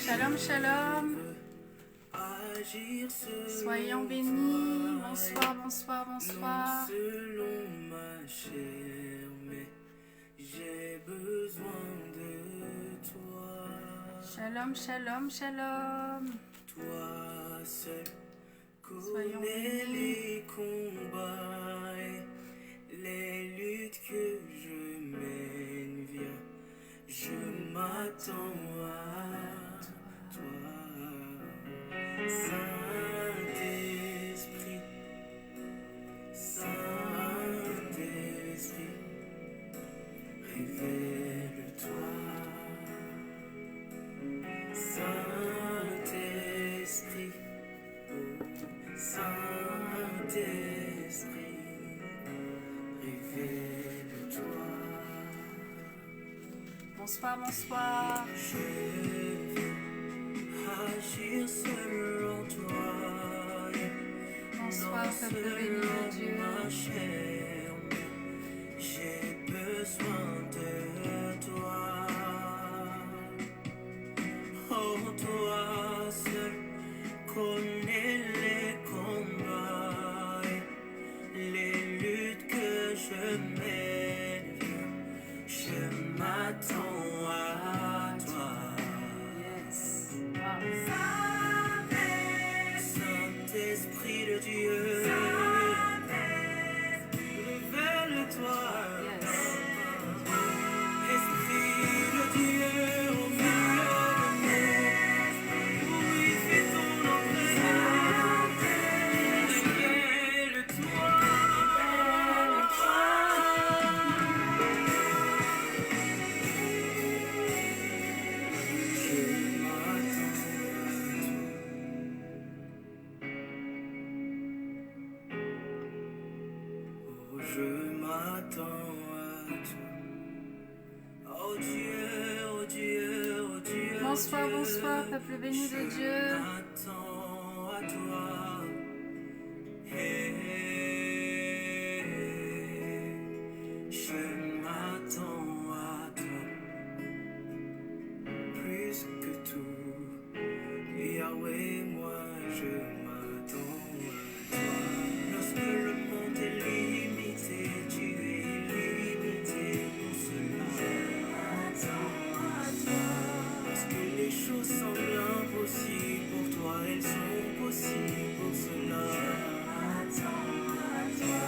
Shalom, shalom. Soyons bénis. Bonsoir, bonsoir, bonsoir. Selon ma chair, mais j'ai besoin de toi. Shalom, shalom, shalom. Toi seul Soyons connais bénis. les combats et les luttes que je mène. Viens, je m'attends à toi. Saint-Esprit, Saint-Esprit, révèle-toi. Saint-Esprit, oh, Saint-Esprit, révèle-toi. Bonsoir, bonsoir. Je viens agir selon toi. Bonsoir, peuple béni de Dieu. Ma chair, j'ai besoin de toi. Oh, toi seul connais les combats et les luttes que je mène. Je m'attends à toi. Yes. Wow. Saint-Esprit de Dieu, révèle-toi. Yes. Esprit de Dieu, au milieu de nous, oui, fais ton entrée. Révèle-toi. Je m'attends à toi. Oh Dieu, oh Dieu, oh Dieu. Bonsoir, bonsoir, peuple béni de Dieu. Je m'attends à toi. Je m'attends à toi. Plus que tout, Yahweh, moi je m'attends à toi. Lorsque le monde est limité, tu es illimité pour cela. Je m'attends à toi. Lorsque les choses semblent impossibles pour toi, elles sont possibles pour cela. Je m'attends à toi.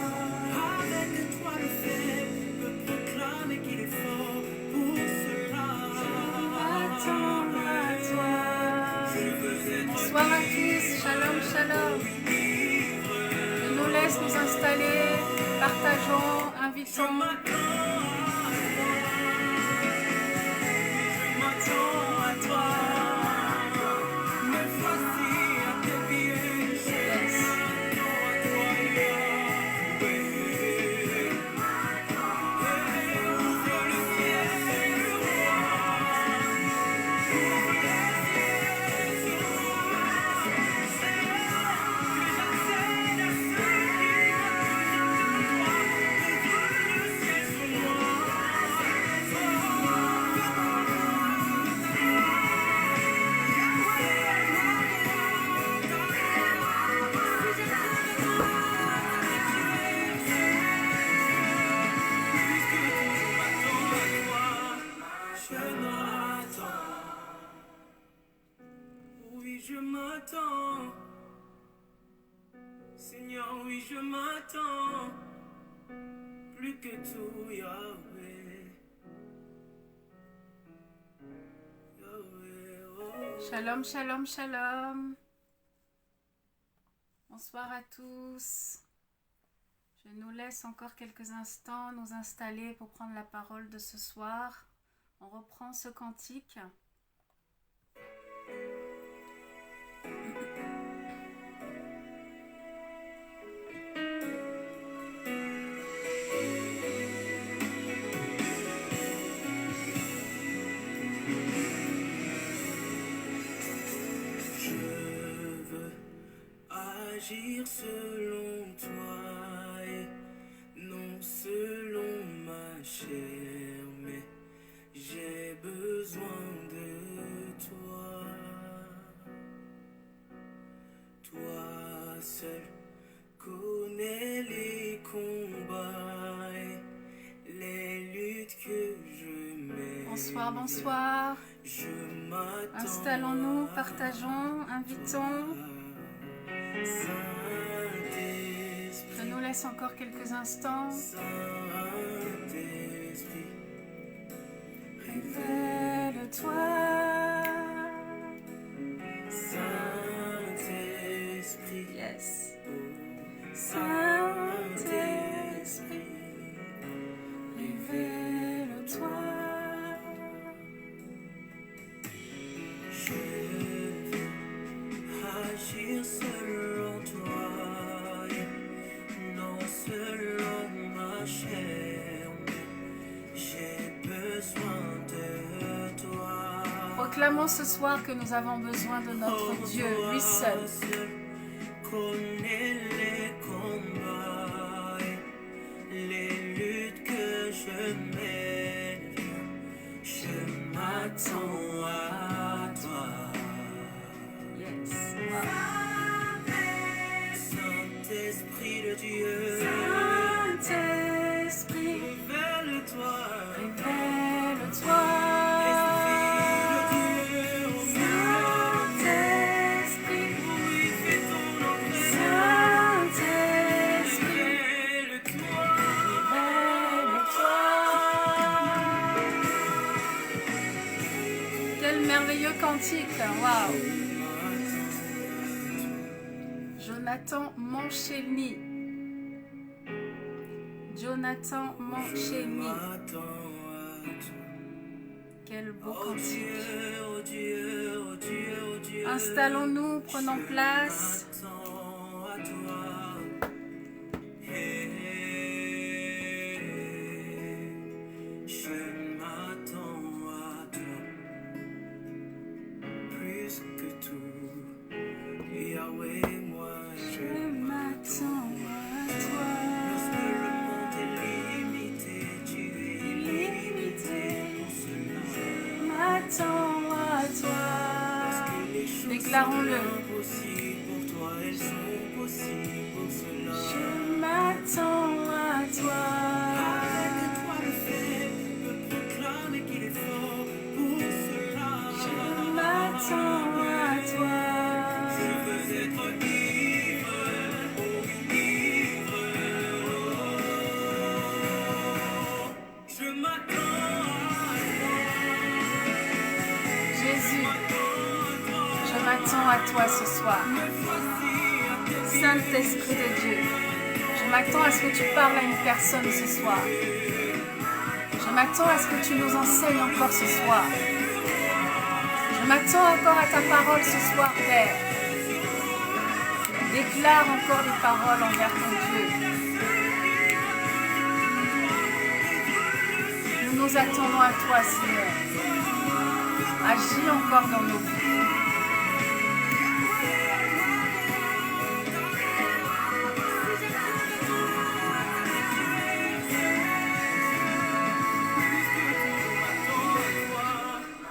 Avec toi le faible peut proclamer qu'il est fort pour cela. Attends à toi. Bonsoir à tous. Shalom, shalom. Je nous laisse nous installer. Partageons, invitons. Yes. Oui, je m'attends. Seigneur, oui, je m'attends. Plus que tout, Yahweh. Yahweh, oh. Shalom, shalom, shalom. Bonsoir à tous. Je nous laisse encore quelques instants nous installer pour prendre la parole de ce soir. On reprend ce cantique. Je veux agir selon toi et non selon ma chair, mais j'ai besoin de toi. seul connaît les combats et les luttes que je mène. Bonsoir, bonsoir. Installons-nous, partageons, invitons. Je nous laisse encore quelques instants. Révèle-toi. Saint-Esprit. Yes. Saint-Esprit. Révèle-toi. Je veux agir selon toi, non selon ma chair, mais j'ai besoin de toi. Proclamons ce soir que nous avons besoin de notre Dieu, lui seul. Connais les combats, les luttes que je mène. Je m'attends à toi. Yes. Saint-Esprit de Dieu, Saint-Esprit, révèle-toi. révèle-toi. Saint-Esprit, Fais ton entrée. Saint-Esprit, Révèle-toi. révèle-toi. Quel merveilleux cantique, waouh! Jonathan Monchény. Jonathan Monchény. Quel beau cantique. Installons-nous, prenons place. Je m'attends à toi. Plus que tout, Yahweh, moi Je m'attends à toi. Lorsque le monde est limité, tu es illimité. Pour cela, Je m'attends à toi. les choses Déclarons-le. impossibles pour toi, elles sont possibles pour cela. Je m'attends à toi. Avec toi le fait de proclamer qu'il est fort pour cela. Je m'attends à toi. Je veux être ivre, oh ivre, oh. Je m'attends à Jésus, toi, je m'attends à toi ce soir. me voici à tes pieds. Saint-Esprit de Dieu, je m'attends à ce que tu parles à une personne ce soir. Je m'attends à ce que tu nous enseignes encore ce soir. Je m'attends encore à ta parole ce soir, Père. Déclare encore des paroles envers ton Dieu. Nous nous attendons à toi, Seigneur. Agis encore dans nos vies.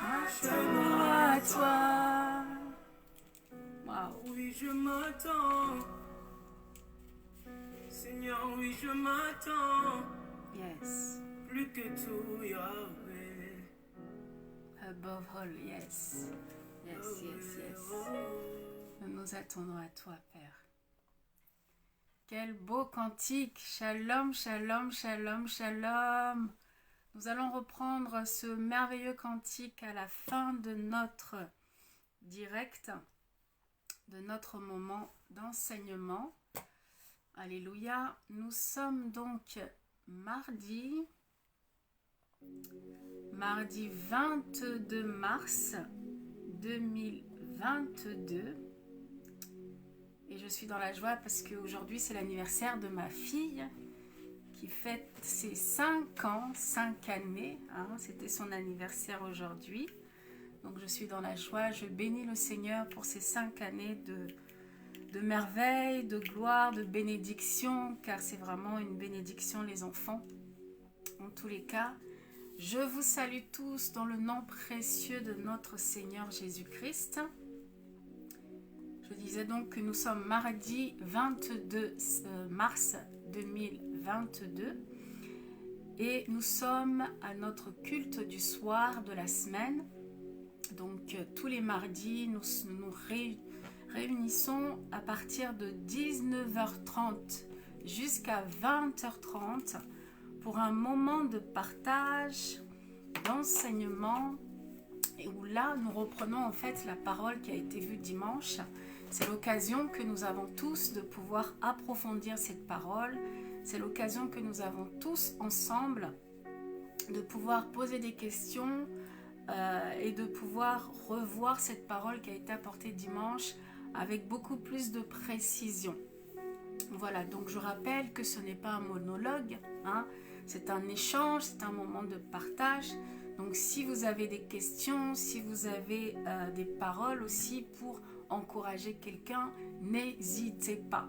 Attends à toi. Waouh. Oui, je m'attends. Seigneur, oui, je m'attends. Yes. Plus que tout, Yahweh. Above all, yes. Yes, yes, yes. Nous nous attendons à toi, Père. Quel beau cantique. Shalom, shalom, shalom, shalom. Nous allons reprendre ce merveilleux cantique à la fin de notre direct, de notre moment d'enseignement. Alléluia. Nous sommes donc mardi 22 mars 2022. Et je suis dans la joie parce qu'aujourd'hui c'est l'anniversaire de ma fille qui fête ses 5 ans, 5 années. Hein, c'était son anniversaire aujourd'hui. Donc je suis dans la joie, je bénis le Seigneur pour ces 5 années de merveille, de gloire, de bénédiction, car c'est vraiment une bénédiction les enfants. En tous les cas, je vous salue tous dans le nom précieux de notre Seigneur Jésus-Christ. Je disais donc que nous sommes mardi 22 mars 2022 et nous sommes à notre culte du soir de la semaine. Donc tous les mardis, nous nous réunissons à partir de 19h30 jusqu'à 20h30 pour un moment de partage, d'enseignement, et où là nous reprenons en fait la parole qui a été vue dimanche. C'est l'occasion que nous avons tous de pouvoir approfondir cette parole. C'est l'occasion que nous avons tous ensemble de pouvoir poser des questions et de pouvoir revoir cette parole qui a été apportée dimanche avec beaucoup plus de précision. Voilà, donc je rappelle que ce n'est pas un monologue, hein, c'est un échange, c'est un moment de partage. Donc si vous avez des questions, si vous avez des paroles aussi pour encourager quelqu'un, n'hésitez pas.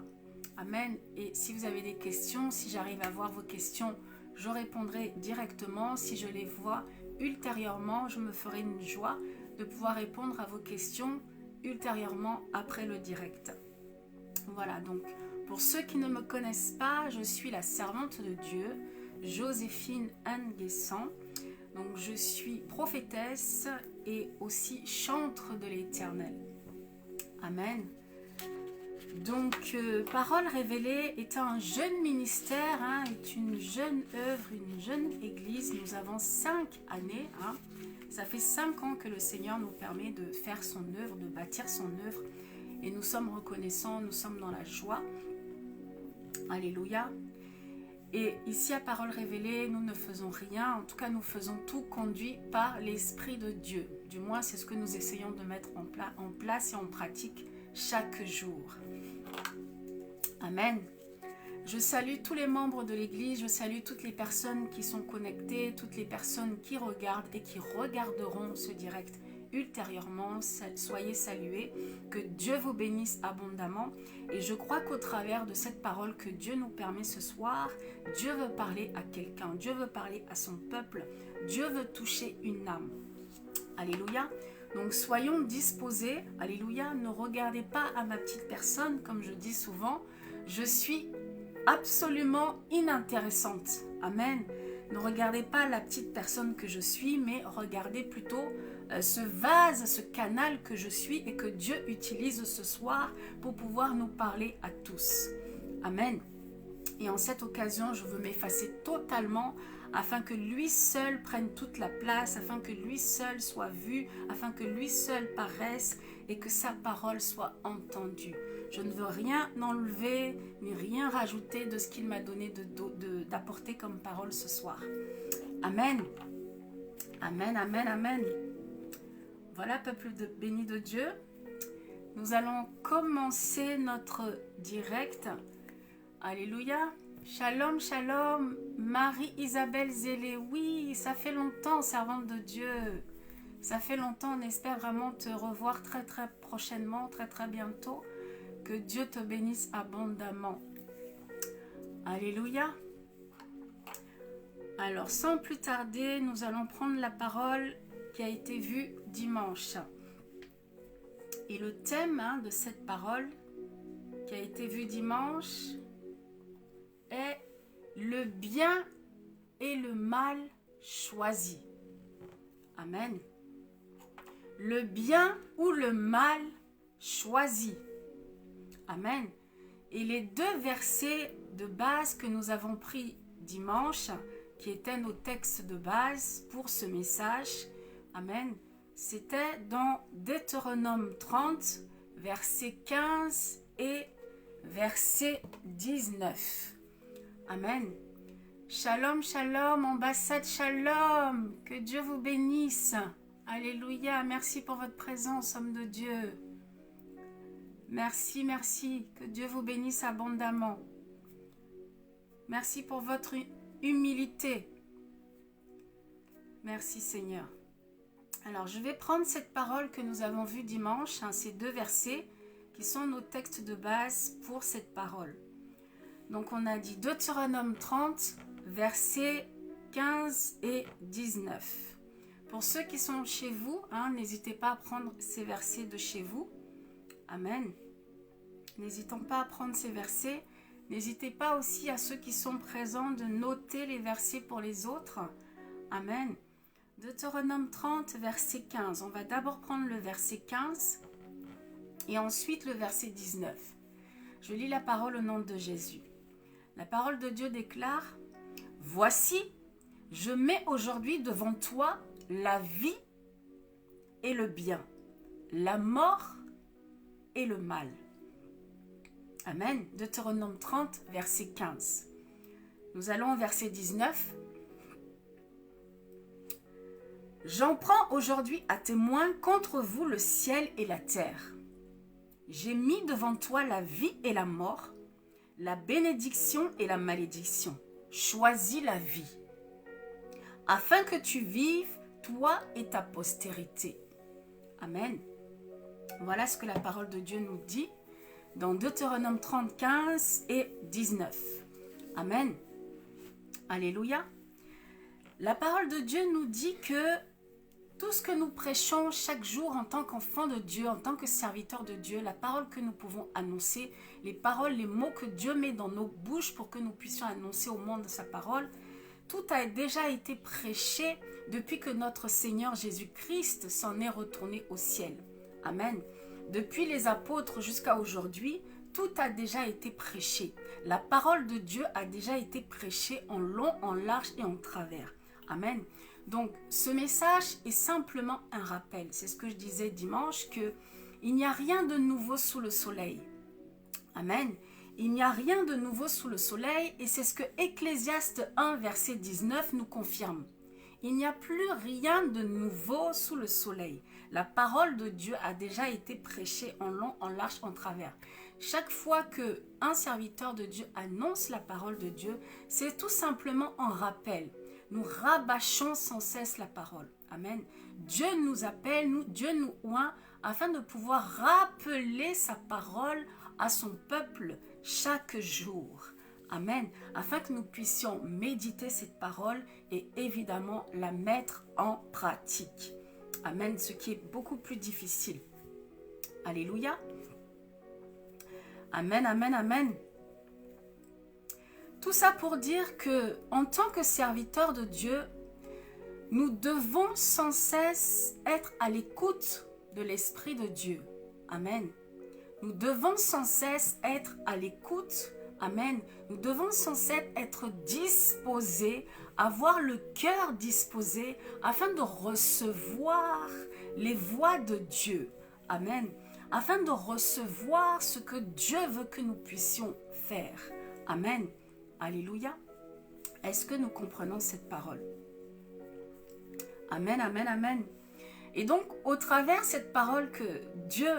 Amen. Et si vous avez des questions, si j'arrive à voir vos questions, je répondrai directement. Si je les vois ultérieurement, je me ferai une joie de pouvoir répondre à vos questions ultérieurement après le direct. Voilà, donc pour ceux qui ne me connaissent pas, je suis la servante de Dieu, Joséphine Anne Guessant. Donc je suis prophétesse et aussi chantre de l'Éternel. Amen. Donc Parole révélée est un jeune ministère, hein, est une jeune œuvre, une jeune église. Nous avons 5 années. Hein. Ça fait 5 ans que le Seigneur nous permet de faire son œuvre, de bâtir son œuvre. Et nous sommes reconnaissants, nous sommes dans la joie. Alléluia. Et ici à Parole révélée, nous ne faisons rien. En tout cas, nous faisons tout conduit par l'Esprit de Dieu. Du moins, c'est ce que nous essayons de mettre en place et en pratique chaque jour. Amen. Je salue tous les membres de l'Église, je salue toutes les personnes qui sont connectées, toutes les personnes qui regardent et qui regarderont ce direct ultérieurement. Soyez salués, que Dieu vous bénisse abondamment. Et je crois qu'au travers de cette parole que Dieu nous permet ce soir, Dieu veut parler à quelqu'un, Dieu veut parler à son peuple, Dieu veut toucher une âme. Alléluia. Donc soyons disposés, alléluia, ne regardez pas à ma petite personne, comme je dis souvent, je suis absolument inintéressante. Amen. Ne regardez pas la petite personne que je suis, mais regardez plutôt ce vase, ce canal que je suis et que Dieu utilise ce soir pour pouvoir nous parler à tous. Amen. Et en cette occasion, je veux m'effacer totalement afin que lui seul prenne toute la place, afin que lui seul soit vu, afin que lui seul paraisse et que sa parole soit entendue. Je ne veux rien enlever ni rien rajouter de ce qu'il m'a donné d'apporter comme parole ce soir. Amen. Amen, amen, amen. Voilà, peuple béni de Dieu. Nous allons commencer notre direct. Alléluia. Shalom, shalom, Marie-Isabelle Zélé. Oui, ça fait longtemps, servante de Dieu. Ça fait longtemps, on espère vraiment te revoir très très prochainement, très très bientôt. Que Dieu te bénisse abondamment. Alléluia. Alors, sans plus tarder, nous allons prendre la parole qui a été vue dimanche. Et le thème de cette parole qui a été vue dimanche est le bien et le mal choisi. Amen. Le bien ou le mal choisi. Amen. Et les 2 versets de base que nous avons pris dimanche, qui étaient nos textes de base pour ce message, amen, c'était dans Deutéronome 30, verset 15 et verset 19. Amen. Shalom, shalom, ambassade shalom. Que Dieu vous bénisse. Alléluia. Merci pour votre présence, homme de Dieu. Merci, merci. Que Dieu vous bénisse abondamment. Merci pour votre humilité. Merci, Seigneur. Alors, je vais prendre cette parole que nous avons vue dimanche, ces 2 versets qui sont nos textes de base pour cette parole. Donc, on a dit Deutéronome 30, versets 15 et 19. Pour ceux qui sont chez vous, n'hésitez pas à prendre ces versets de chez vous. Amen. N'hésitons pas à prendre ces versets. N'hésitez pas aussi à ceux qui sont présents de noter les versets pour les autres. Amen. Deutéronome 30, verset 15. On va d'abord prendre le verset 15 et ensuite le verset 19. Je lis la parole au nom de Jésus. La parole de Dieu déclare: « Voici, je mets aujourd'hui devant toi la vie et le bien, la mort et le mal. » Amen. Deutéronome 30, verset 15. Nous allons au verset 19. « J'en prends aujourd'hui à témoin contre vous le ciel et la terre. J'ai mis devant toi la vie et la mort, la bénédiction et la malédiction. Choisis la vie, afin que tu vives, toi et ta postérité. » Amen. Voilà ce que la parole de Dieu nous dit dans Deutéronome 30, 15 et 19. Amen. Alléluia. La parole de Dieu nous dit que tout ce que nous prêchons chaque jour en tant qu'enfants de Dieu, en tant que serviteurs de Dieu, la parole que nous pouvons annoncer, les paroles, les mots que Dieu met dans nos bouches pour que nous puissions annoncer au monde sa parole, tout a déjà été prêché depuis que notre Seigneur Jésus-Christ s'en est retourné au ciel. Amen. Depuis les apôtres jusqu'à aujourd'hui, tout a déjà été prêché. La parole de Dieu a déjà été prêchée en long, en large et en travers. Amen. Donc, ce message est simplement un rappel. C'est ce que je disais dimanche, qu'il n'y a rien de nouveau sous le soleil. Amen. Il n'y a rien de nouveau sous le soleil et c'est ce que Ecclésiaste 1, verset 19 nous confirme. Il n'y a plus rien de nouveau sous le soleil. La parole de Dieu a déjà été prêchée en long, en large, en travers. Chaque fois qu'un serviteur de Dieu annonce la parole de Dieu, c'est tout simplement un rappel. Nous rabâchons sans cesse la parole. Amen. Dieu nous appelle, Dieu nous oint afin de pouvoir rappeler sa parole à son peuple chaque jour. Amen. Afin que nous puissions méditer cette parole et évidemment la mettre en pratique. Amen. Ce qui est beaucoup plus difficile. Alléluia. Amen, amen, amen. Tout ça pour dire que, en tant que serviteurs de Dieu, nous devons sans cesse être à l'écoute de l'Esprit de Dieu. Amen. Nous devons sans cesse être à l'écoute. Amen. Nous devons sans cesse être disposés, avoir le cœur disposé afin de recevoir les voix de Dieu. Amen. Afin de recevoir ce que Dieu veut que nous puissions faire. Amen. Alléluia. Est-ce que nous comprenons cette parole? Amen, amen, amen. Et donc, au travers de cette parole que Dieu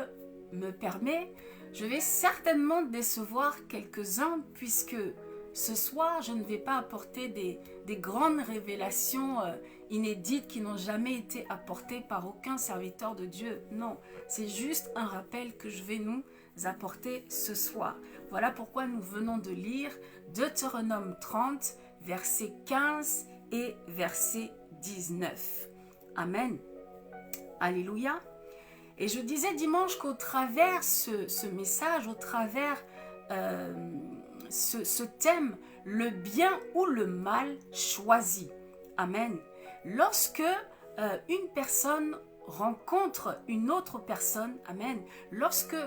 me permet, je vais certainement décevoir quelques-uns puisque ce soir, je ne vais pas apporter des grandes révélations inédites qui n'ont jamais été apportées par aucun serviteur de Dieu. Non, c'est juste un rappel que je vais nous apporter ce soir. Voilà pourquoi nous venons de lire Deutéronome 30, verset 15 et verset 19. Amen. Alléluia. Et je disais dimanche qu'au travers ce message, au travers ce thème, le bien ou le mal choisi. Amen. Lorsque une personne rencontre une autre personne, amen, lorsque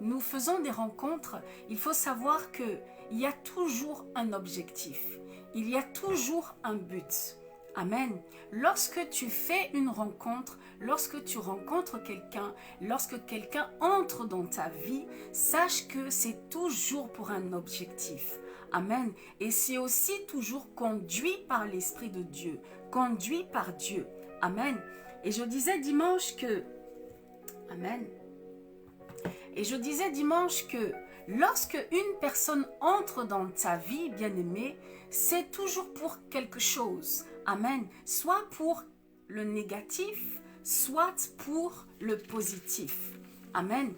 nous faisons des rencontres, il faut savoir qu'il y a toujours un objectif. Il y a toujours un but. Amen. Lorsque tu fais une rencontre, lorsque tu rencontres quelqu'un, lorsque quelqu'un entre dans ta vie, sache que c'est toujours pour un objectif. Amen. Et c'est aussi toujours conduit par l'Esprit de Dieu, conduit par Dieu. Amen. Et je disais dimanche que... Amen. Et je disais dimanche que lorsque une personne entre dans ta vie, bien-aimée, c'est toujours pour quelque chose. Amen. Soit pour le négatif, soit pour le positif. Amen.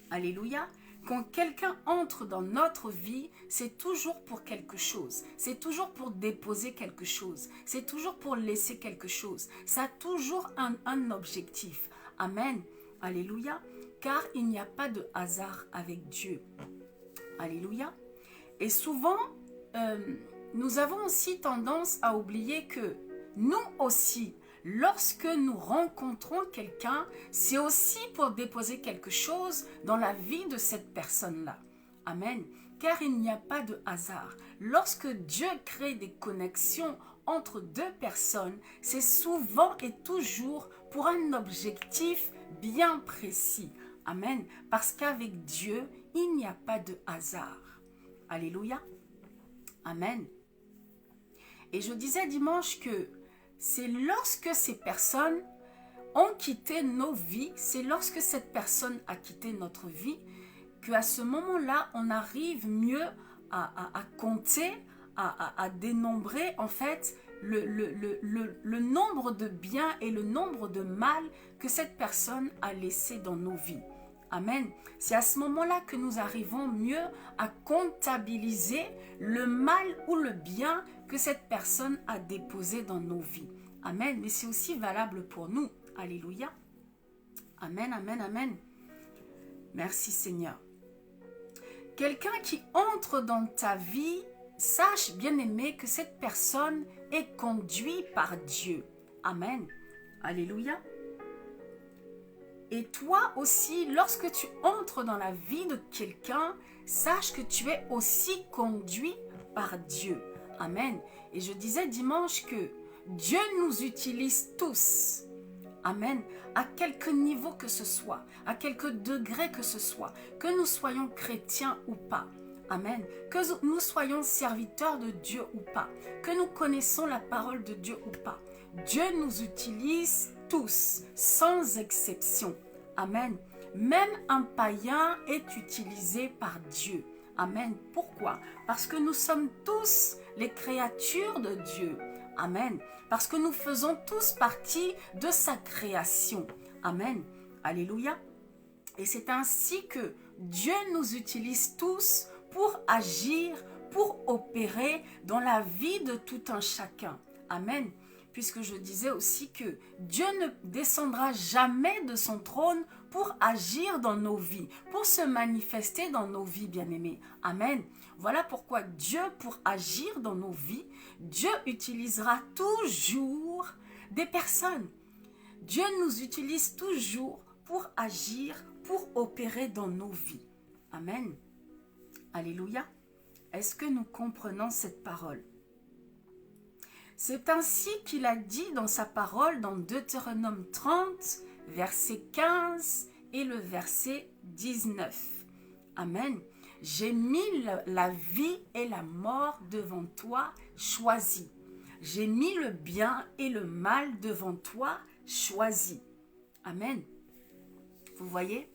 Alléluia. Quand quelqu'un entre dans notre vie, c'est toujours pour quelque chose. C'est toujours pour déposer quelque chose. C'est toujours pour laisser quelque chose. Ça a toujours un objectif. Amen. Alléluia. Car il n'y a pas de hasard avec Dieu. Alléluia. Et souvent, nous avons aussi tendance à oublier que nous aussi, lorsque nous rencontrons quelqu'un, c'est aussi pour déposer quelque chose dans la vie de cette personne-là. Amen. Car il n'y a pas de hasard. Lorsque Dieu crée des connexions entre deux personnes, c'est souvent et toujours pour un objectif bien précis. Amen. Parce qu'avec Dieu, il n'y a pas de hasard. Alléluia. Amen. Et je disais dimanche que c'est lorsque ces personnes ont quitté nos vies, c'est lorsque cette personne a quitté notre vie, qu'à ce moment-là, on arrive mieux à compter, à dénombrer en fait le nombre de biens et le nombre de mal que cette personne a laissé dans nos vies. Amen. C'est à ce moment-là que nous arrivons mieux à comptabiliser le mal ou le bien que cette personne a déposé dans nos vies. Amen. Mais c'est aussi valable pour nous. Alléluia. Amen, amen, amen. Merci Seigneur. Quelqu'un qui entre dans ta vie, sache bien aimé que cette personne est conduite par Dieu. Amen. Alléluia. Et toi aussi, lorsque tu entres dans la vie de quelqu'un, sache que tu es aussi conduit par Dieu. Amen. Et je disais dimanche que Dieu nous utilise tous. Amen. À quelque niveau que ce soit, à quelque degré que ce soit, que nous soyons chrétiens ou pas. Amen. Que nous soyons serviteurs de Dieu ou pas, que nous connaissons la parole de Dieu ou pas. Dieu nous utilise tous, sans exception. Amen. Même un païen est utilisé par Dieu. Amen. Pourquoi? Parce que nous sommes tous les créatures de Dieu. Amen. Parce que nous faisons tous partie de sa création. Amen. Alléluia. Et c'est ainsi que Dieu nous utilise tous pour agir, pour opérer dans la vie de tout un chacun. Amen. Puisque je disais aussi que Dieu ne descendra jamais de son trône pour agir dans nos vies, pour se manifester dans nos vies, bien-aimés. Amen. Voilà pourquoi Dieu, pour agir dans nos vies, Dieu utilisera toujours des personnes. Dieu nous utilise toujours pour agir, pour opérer dans nos vies. Amen. Alléluia. Est-ce que nous comprenons cette parole? C'est ainsi qu'il a dit dans sa parole dans Deutéronome 30, verset 15 et le verset 19. Amen. J'ai mis la vie et la mort devant toi, choisis. J'ai mis le bien et le mal devant toi, choisis. Amen. Vous voyez?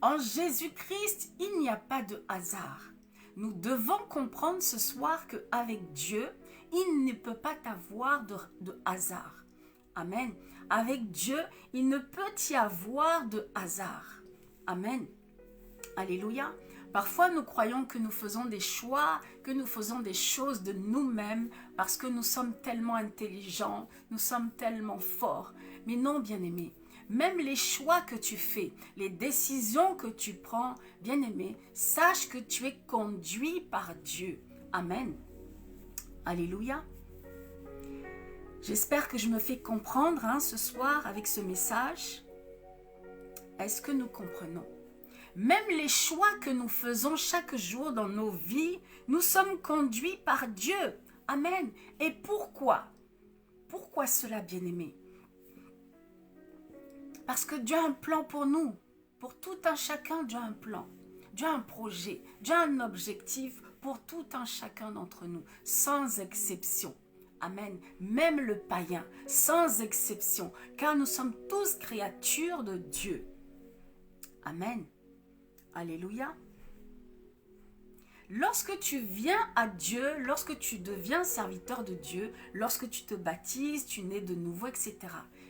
En Jésus-Christ, il n'y a pas de hasard. Nous devons comprendre ce soir qu'avec Dieu, il ne peut pas avoir de hasard. Amen. Avec Dieu, il ne peut y avoir de hasard. Amen. Alléluia. Parfois, nous croyons que nous faisons des choix, que nous faisons des choses de nous-mêmes parce que nous sommes tellement intelligents, nous sommes tellement forts. Mais non, bien-aimés, même les choix que tu fais, les décisions que tu prends, bien-aimé, sache que tu es conduit par Dieu. Amen. Alléluia. J'espère que je me fais comprendre ce soir avec ce message. Est-ce que nous comprenons? Même les choix que nous faisons chaque jour dans nos vies, nous sommes conduits par Dieu. Amen. Et pourquoi? Pourquoi cela, bien-aimé? Parce que Dieu a un plan pour nous. Pour tout un chacun, Dieu a un plan. Dieu a un projet. Dieu a un objectif pour tout un chacun d'entre nous, sans exception. Amen. Même le païen, sans exception, car nous sommes tous créatures de Dieu. Amen. Alléluia. Lorsque tu viens à Dieu, lorsque tu deviens serviteur de Dieu, lorsque tu te baptises, tu nais de nouveau, etc.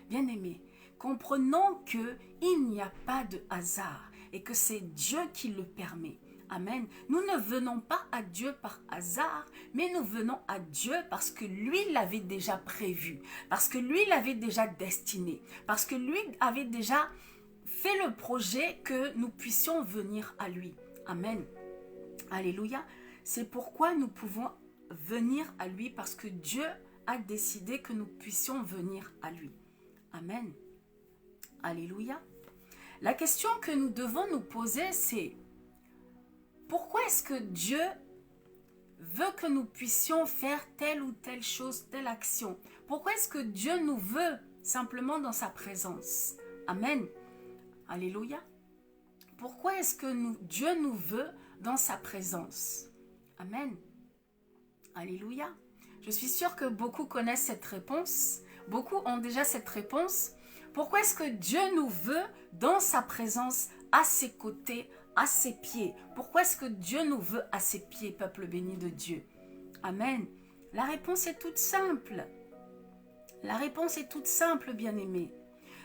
Bien-aimé, comprenons qu'il n'y a pas de hasard et que c'est Dieu qui le permet. Amen. Nous ne venons pas à Dieu par hasard, mais nous venons à Dieu parce que lui l'avait déjà prévu, parce que lui l'avait déjà destiné, parce que lui avait déjà fait le projet que nous puissions venir à lui. Amen. Alléluia. C'est pourquoi nous pouvons venir à lui, parce que Dieu a décidé que nous puissions venir à lui. Amen. Alléluia. La question que nous devons nous poser, c'est pourquoi est-ce que Dieu veut que nous puissions faire telle ou telle chose, telle action? Pourquoi est-ce que Dieu nous veut simplement dans sa présence? Amen. Alléluia. Pourquoi est-ce que Dieu nous veut dans sa présence? Amen. Alléluia. Je suis sûre que beaucoup connaissent cette réponse. Beaucoup ont déjà cette réponse. Pourquoi est-ce que Dieu nous veut dans sa présence, à ses côtés, à ses pieds? Pourquoi est-ce que Dieu nous veut à ses pieds, peuple béni de Dieu? Amen. La réponse est toute simple. La réponse est toute simple, bien-aimé.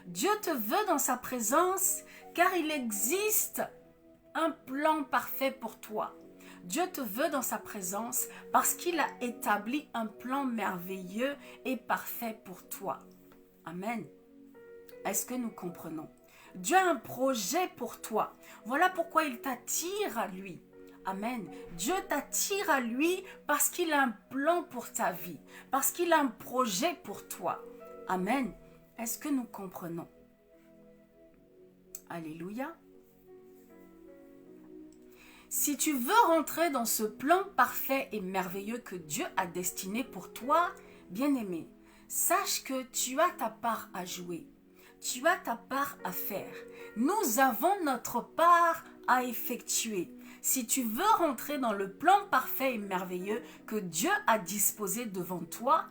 Dieu te veut dans sa présence car il existe un plan parfait pour toi. Dieu te veut dans sa présence parce qu'il a établi un plan merveilleux et parfait pour toi. Amen. Est-ce que nous comprenons? Dieu a un projet pour toi. Voilà pourquoi il t'attire à lui. Amen. Dieu t'attire à lui parce qu'il a un plan pour ta vie, parce qu'il a un projet pour toi. Amen. Est-ce que nous comprenons? Alléluia. Si tu veux rentrer dans ce plan parfait et merveilleux que Dieu a destiné pour toi, bien-aimé, sache que tu as ta part à jouer. Tu as ta part à faire. Nous avons notre part à effectuer. Si tu veux rentrer dans le plan parfait et merveilleux que Dieu a disposé devant toi,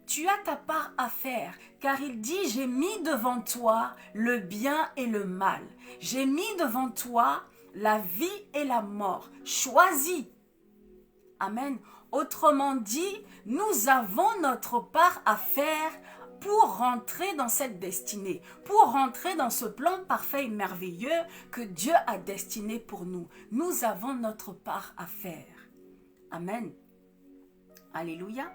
tu as ta part à faire, car il dit, j'ai mis devant toi le bien et le mal. J'ai mis devant toi la vie et la mort. Choisis. Amen. Autrement dit, nous avons notre part à faire pour rentrer dans cette destinée, pour rentrer dans ce plan parfait et merveilleux que Dieu a destiné pour nous. Nous avons notre part à faire. Amen. Alléluia.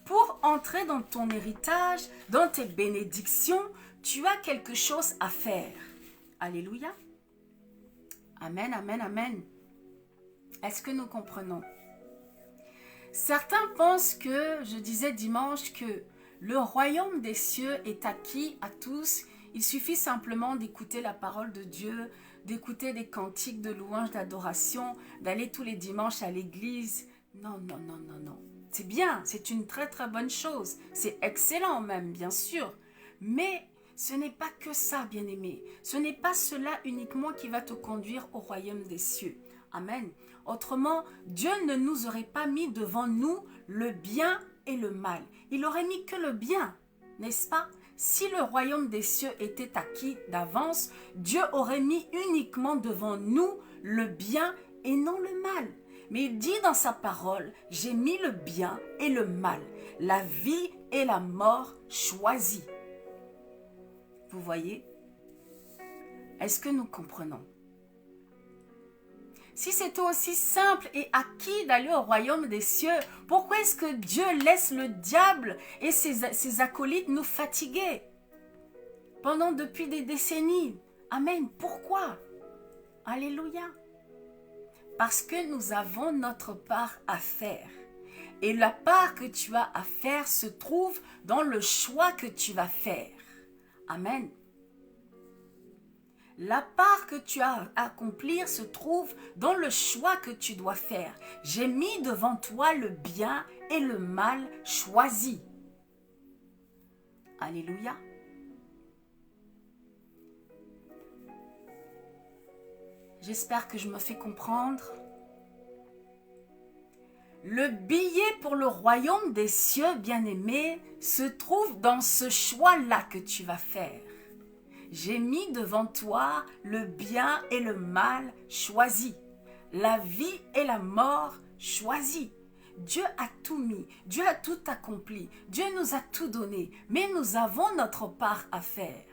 Pour entrer dans ton héritage, dans tes bénédictions, tu as quelque chose à faire. Alléluia. Amen, amen, amen. Est-ce que nous comprenons? Certains pensent que, je disais dimanche, que le royaume des cieux est acquis à tous. Il suffit simplement d'écouter la parole de Dieu, d'écouter des cantiques de louange, d'adoration, d'aller tous les dimanches à l'église. Non, non, non, non, non. C'est bien, c'est une très très bonne chose. C'est excellent même, bien sûr. Mais ce n'est pas que ça, bien-aimé. Ce n'est pas cela uniquement qui va te conduire au royaume des cieux. Amen. Autrement, Dieu ne nous aurait pas mis devant nous le bien et le mal. Il aurait mis que le bien, n'est-ce pas? Si le royaume des cieux était acquis d'avance, Dieu aurait mis uniquement devant nous le bien et non le mal. Mais il dit dans sa parole, j'ai mis le bien et le mal, la vie et la mort choisis. Vous voyez? Est-ce que nous comprenons? Si c'était aussi simple et acquis d'aller au royaume des cieux, pourquoi est-ce que Dieu laisse le diable et ses acolytes nous fatiguer depuis des décennies? Amen. Pourquoi? Alléluia. Parce que nous avons notre part à faire. Et la part que tu as à faire se trouve dans le choix que tu vas faire. Amen. La part que tu as à accomplir se trouve dans le choix que tu dois faire. J'ai mis devant toi le bien et le mal choisi. Alléluia. J'espère que je me fais comprendre. Le billet pour le royaume des cieux, bien-aimé, se trouve dans ce choix-là que tu vas faire. J'ai mis devant toi le bien et le mal choisi, la vie et la mort choisi. Dieu a tout mis, Dieu a tout accompli, Dieu nous a tout donné, mais nous avons notre part à faire.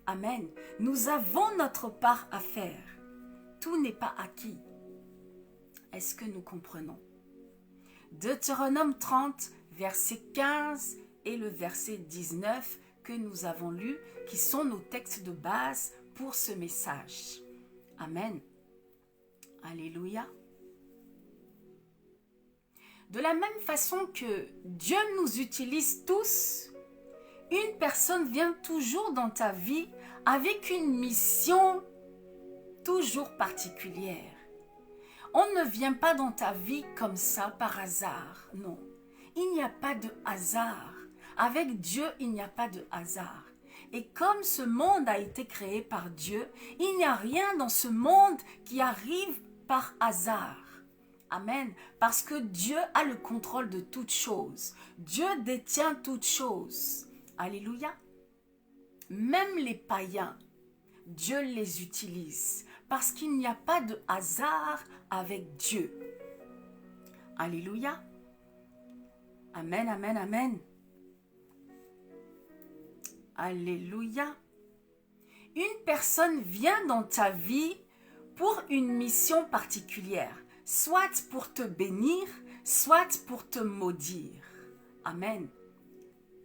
Amen. Nous avons notre part à faire. Tout n'est pas acquis. Est-ce que nous comprenons? Deutéronome 30, verset 15 et le verset 19 que nous avons lu, qui sont nos textes de base pour ce message. Amen. Alléluia. De la même façon que Dieu nous utilise tous, une personne vient toujours dans ta vie avec une mission toujours particulière. On ne vient pas dans ta vie comme ça par hasard, non. Il n'y a pas de hasard. Avec Dieu, il n'y a pas de hasard. Et comme ce monde a été créé par Dieu, il n'y a rien dans ce monde qui arrive par hasard. Amen. Parce que Dieu a le contrôle de toutes choses. Dieu détient toutes choses. Alléluia. Même les païens, Dieu les utilise. Parce qu'il n'y a pas de hasard avec Dieu. Alléluia. Amen, amen, amen. Alléluia. Une personne vient dans ta vie pour une mission particulière. Soit pour te bénir, soit pour te maudire. Amen.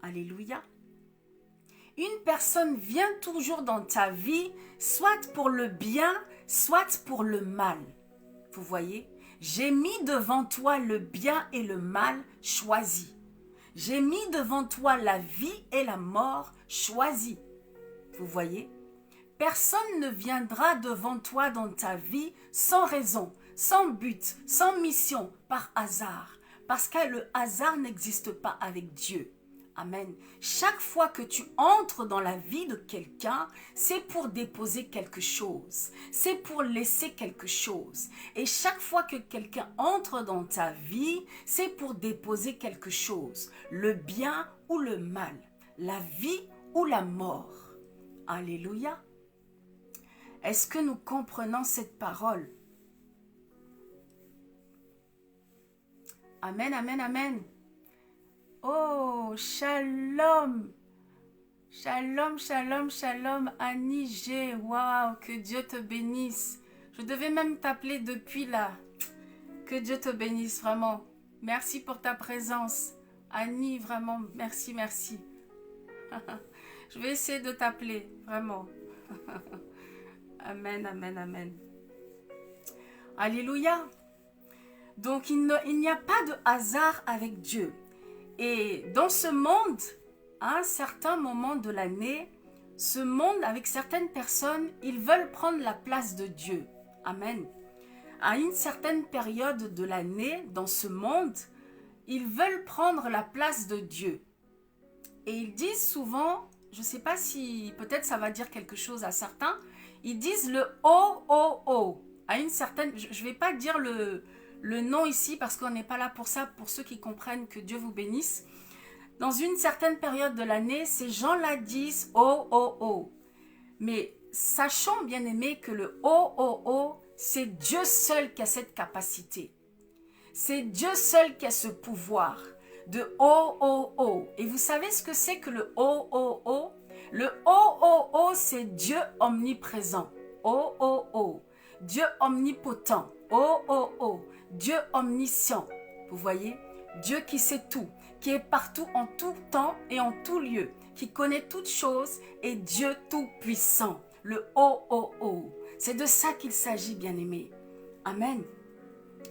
Alléluia. Une personne vient toujours dans ta vie, soit pour le bien, soit pour le mal. Vous voyez? J'ai mis devant toi le bien et le mal, choisis. J'ai mis devant toi la vie et la mort, choisis. Vous voyez? Personne ne viendra devant toi dans ta vie sans raison, sans but, sans mission, par hasard. Parce que le hasard n'existe pas avec Dieu. Amen. Chaque fois que tu entres dans la vie de quelqu'un, c'est pour déposer quelque chose. C'est pour laisser quelque chose. Et chaque fois que quelqu'un entre dans ta vie, c'est pour déposer quelque chose. Le bien ou le mal. La vie ou la mort. Alléluia. Est-ce que nous comprenons cette parole? Amen, amen, amen. Oh, shalom. Shalom, shalom, shalom, Annie G. Waouh, que Dieu te bénisse. Je devais même t'appeler depuis là. Que Dieu te bénisse, vraiment. Merci pour ta présence. Annie, vraiment, merci, merci. Je vais essayer de t'appeler, vraiment. Amen, amen, amen. Alléluia. Donc, il n'y a pas de hasard avec Dieu. Et dans ce monde, à un certain moment de l'année, ce monde, avec certaines personnes, ils veulent prendre la place de Dieu. Amen. À une certaine période de l'année, dans ce monde, ils veulent prendre la place de Dieu. Et ils disent souvent, je ne sais pas si peut-être ça va dire quelque chose à certains, ils disent le oh, oh, oh. À une certaine, je ne vais pas dire le nom ici parce qu'on n'est pas là pour ça, pour ceux qui comprennent, que Dieu vous bénisse. Dans une certaine période de l'année, ces gens-là disent oh, oh, oh. Mais sachons, bien aimés, que le oh, oh, oh, c'est Dieu seul qui a cette capacité. C'est Dieu seul qui a ce pouvoir de oh, oh, oh. Et vous savez ce que c'est que le oh, oh, oh? Le oh, oh, oh, c'est Dieu omniprésent. Oh, oh, oh. Dieu omnipotent. Oh, oh, oh. Dieu omniscient. Vous voyez? Dieu qui sait tout, qui est partout en tout temps et en tout lieu, qui connaît toutes choses, et Dieu tout-puissant. Le oh, oh, oh. C'est de ça qu'il s'agit, bien-aimés. Amen.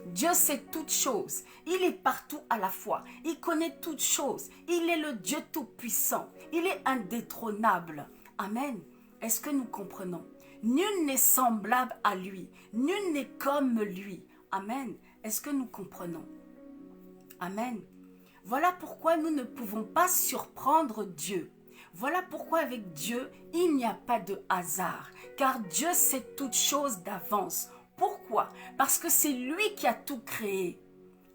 Dieu sait toutes choses. Il est partout à la fois. Il connaît toutes choses. Il est le Dieu tout-puissant. Il est indétrônable. Amen. Est-ce que nous comprenons? Nul n'est semblable à lui. Nul n'est comme lui. Amen. Est-ce que nous comprenons? Amen. Voilà pourquoi nous ne pouvons pas surprendre Dieu. Voilà pourquoi avec Dieu, il n'y a pas de hasard. Car Dieu sait toutes choses d'avance. Pourquoi? Parce que c'est lui qui a tout créé.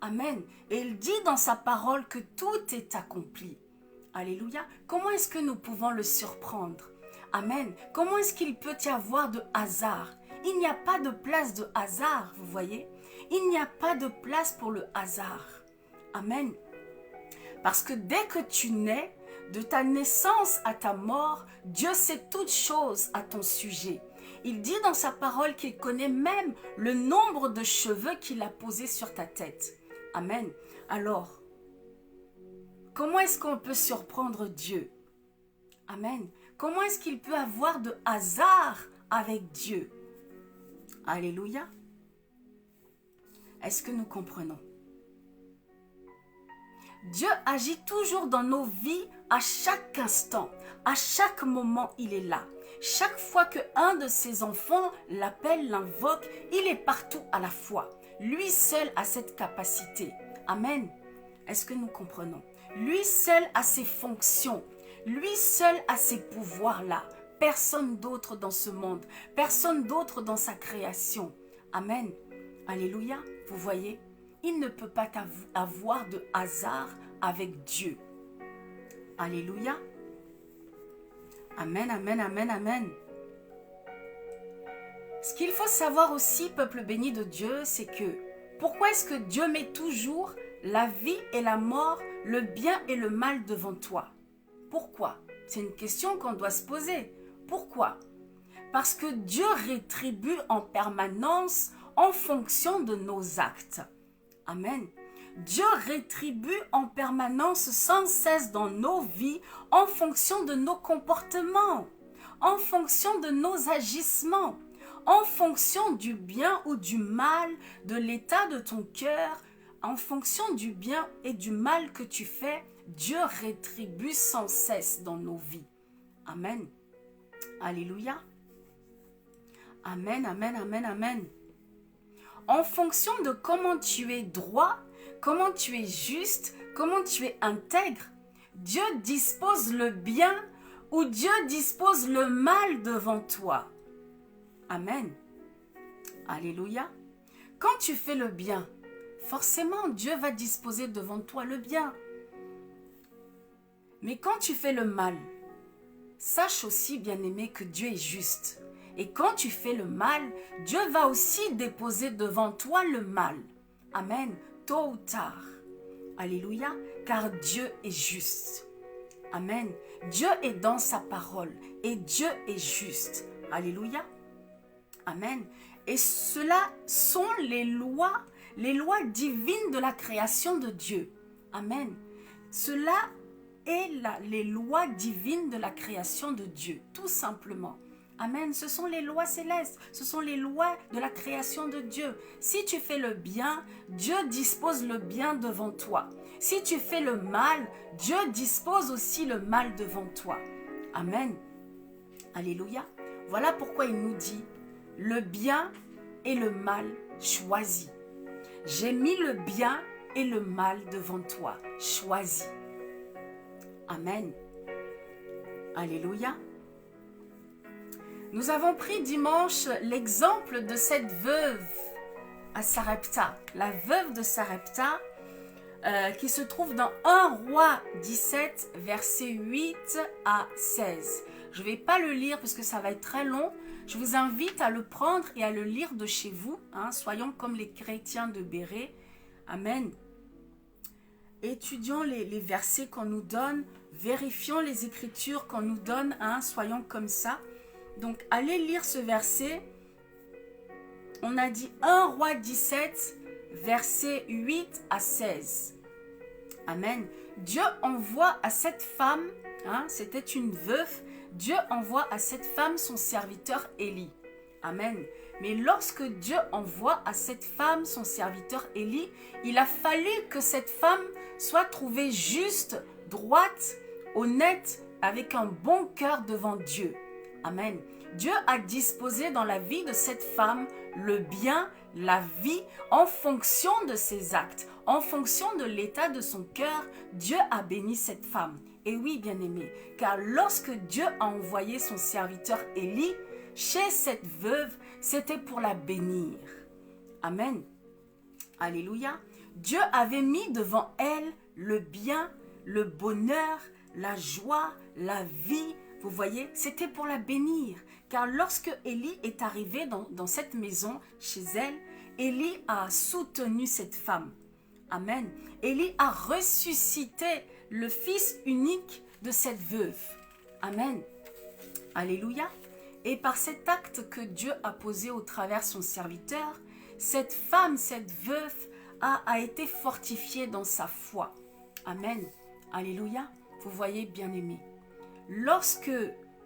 Amen. Et il dit dans sa parole que tout est accompli. Alléluia. Comment est-ce que nous pouvons le surprendre? Amen. Comment est-ce qu'il peut y avoir de hasard? Il n'y a pas de place de hasard, vous voyez? Il n'y a pas de place pour le hasard. Amen. Parce que dès que tu nais, de ta naissance à ta mort, Dieu sait toutes choses à ton sujet. Il dit dans sa parole qu'il connaît même le nombre de cheveux qu'il a posés sur ta tête. Amen. Alors, comment est-ce qu'on peut surprendre Dieu? Amen. Comment est-ce qu'il peut avoir de hasard avec Dieu. Alléluia. Est-ce que nous comprenons? Dieu agit toujours dans nos vies à chaque instant, à chaque moment il est là. Chaque fois qu'un de ses enfants l'appelle, l'invoque, il est partout à la fois. Lui seul a cette capacité. Amen. Est-ce que nous comprenons? Lui seul a ses fonctions. Lui seul a ces pouvoirs-là. Personne d'autre dans ce monde. Personne d'autre dans sa création. Amen. Alléluia. Vous voyez, il ne peut pas avoir de hasard avec Dieu. Alléluia. Amen, amen, amen, amen. Ce qu'il faut savoir aussi, peuple béni de Dieu, c'est que pourquoi est-ce que Dieu met toujours la vie et la mort, le bien et le mal devant toi? Pourquoi? C'est une question qu'on doit se poser. Pourquoi? Parce que Dieu rétribue en permanence en fonction de nos actes. Amen. Dieu rétribue en permanence sans cesse dans nos vies en fonction de nos comportements, en fonction de nos agissements, en fonction du bien ou du mal, de l'état de ton cœur, en fonction du bien et du mal que tu fais, Dieu rétribue sans cesse dans nos vies. Amen. Alléluia. Amen, amen, amen, amen. En fonction de comment tu es droit, comment tu es juste, comment tu es intègre, Dieu dispose le bien ou Dieu dispose le mal devant toi. Amen. Alléluia. Quand tu fais le bien, forcément Dieu va disposer devant toi le bien. Mais quand tu fais le mal, sache aussi, bien-aimé, que Dieu est juste. Et quand tu fais le mal, Dieu va aussi déposer devant toi le mal. Amen. Tôt ou tard. Alléluia. Car Dieu est juste. Amen. Dieu est dans sa parole. Et Dieu est juste. Alléluia. Amen. Et cela sont les lois divines de la création de Dieu. Amen. Cela est les lois divines de la création de Dieu. Tout simplement. Amen. Ce sont les lois célestes. Ce sont les lois de la création de Dieu. Si tu fais le bien, Dieu dispose le bien devant toi. Si tu fais le mal, Dieu dispose aussi le mal devant toi. Amen. Alléluia. Voilà pourquoi il nous dit, le bien et le mal choisis. J'ai mis le bien et le mal devant toi. Choisis. Amen. Alléluia. Nous avons pris dimanche l'exemple de cette veuve à Sarepta, la veuve de Sarepta, qui se trouve dans 1 Roi 17, versets 8 à 16. Je ne vais pas le lire parce que ça va être très long. Je vous invite à le prendre et à le lire de chez vous. Soyons comme les chrétiens de Béret. Amen. Étudions les versets qu'on nous donne. Vérifions les écritures qu'on nous donne. Soyons comme ça. Donc, allez lire ce verset. On a dit 1 Roi 17, versets 8 à 16. Amen. Dieu envoie à cette femme, c'était une veuve, Dieu envoie à cette femme son serviteur Élie. Amen. Mais lorsque Dieu envoie à cette femme son serviteur Élie, il a fallu que cette femme soit trouvée juste, droite, honnête, avec un bon cœur devant Dieu. Amen. Dieu a disposé dans la vie de cette femme le bien, la vie, en fonction de ses actes, en fonction de l'état de son cœur. Dieu a béni cette femme. Et oui, bien-aimé, car lorsque Dieu a envoyé son serviteur Élie chez cette veuve, c'était pour la bénir. Amen. Alléluia. Dieu avait mis devant elle le bien, le bonheur, la joie, la vie. Vous voyez, c'était pour la bénir. Car lorsque Élie est arrivé dans cette maison, chez elle, Élie a soutenu cette femme. Amen. Élie a ressuscité le fils unique de cette veuve. Amen. Alléluia. Et par cet acte que Dieu a posé au travers son serviteur, cette femme, cette veuve, a été fortifiée dans sa foi. Amen. Alléluia. Vous voyez, bien-aimés. Lorsque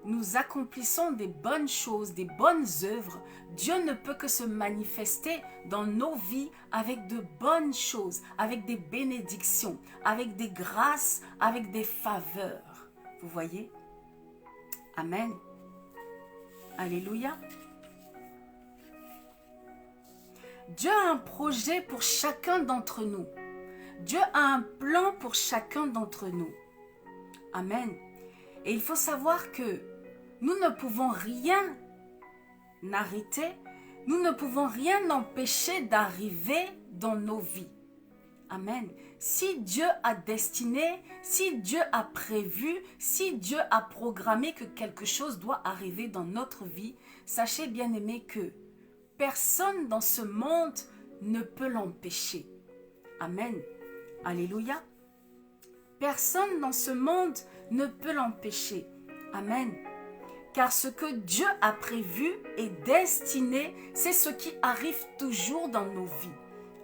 nous accomplissons des bonnes choses, des bonnes œuvres, Dieu ne peut que se manifester dans nos vies avec de bonnes choses, avec des bénédictions, avec des grâces, avec des faveurs. Vous voyez? Amen. Alléluia. Dieu a un projet pour chacun d'entre nous. Dieu a un plan pour chacun d'entre nous. Amen. Et il faut savoir que nous ne pouvons rien arrêter, nous ne pouvons rien empêcher d'arriver dans nos vies. Amen. Si Dieu a destiné, si Dieu a prévu, si Dieu a programmé que quelque chose doit arriver dans notre vie, sachez bien aimés que personne dans ce monde ne peut l'empêcher. Amen. Alléluia. Personne dans ce monde ne peut l'empêcher. Amen. Car ce que Dieu a prévu et destiné, c'est ce qui arrive toujours dans nos vies.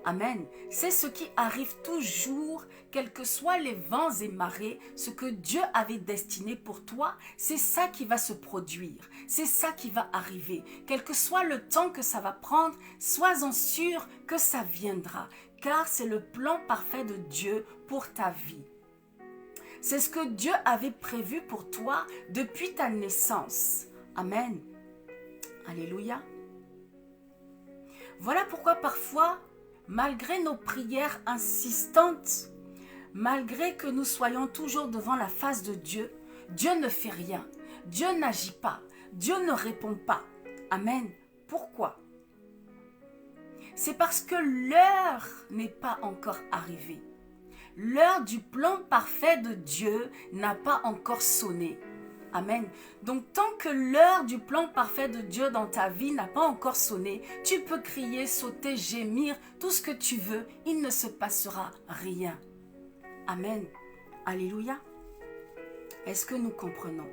Amen. C'est ce qui arrive toujours, quels que soient les vents et marées, ce que Dieu avait destiné pour toi, c'est ça qui va se produire. C'est ça qui va arriver. Quel que soit le temps que ça va prendre, sois-en sûr que ça viendra. Car c'est le plan parfait de Dieu pour ta vie. C'est ce que Dieu avait prévu pour toi depuis ta naissance. Amen. Alléluia. Voilà pourquoi parfois, malgré nos prières insistantes, malgré que nous soyons toujours devant la face de Dieu, Dieu ne fait rien. Dieu n'agit pas. Dieu ne répond pas. Amen. Pourquoi? C'est parce que l'heure n'est pas encore arrivée. L'heure du plan parfait de Dieu n'a pas encore sonné. Amen. Donc, tant que l'heure du plan parfait de Dieu dans ta vie n'a pas encore sonné, tu peux crier, sauter, gémir, tout ce que tu veux, il ne se passera rien. Amen. Alléluia. Est-ce que nous comprenons?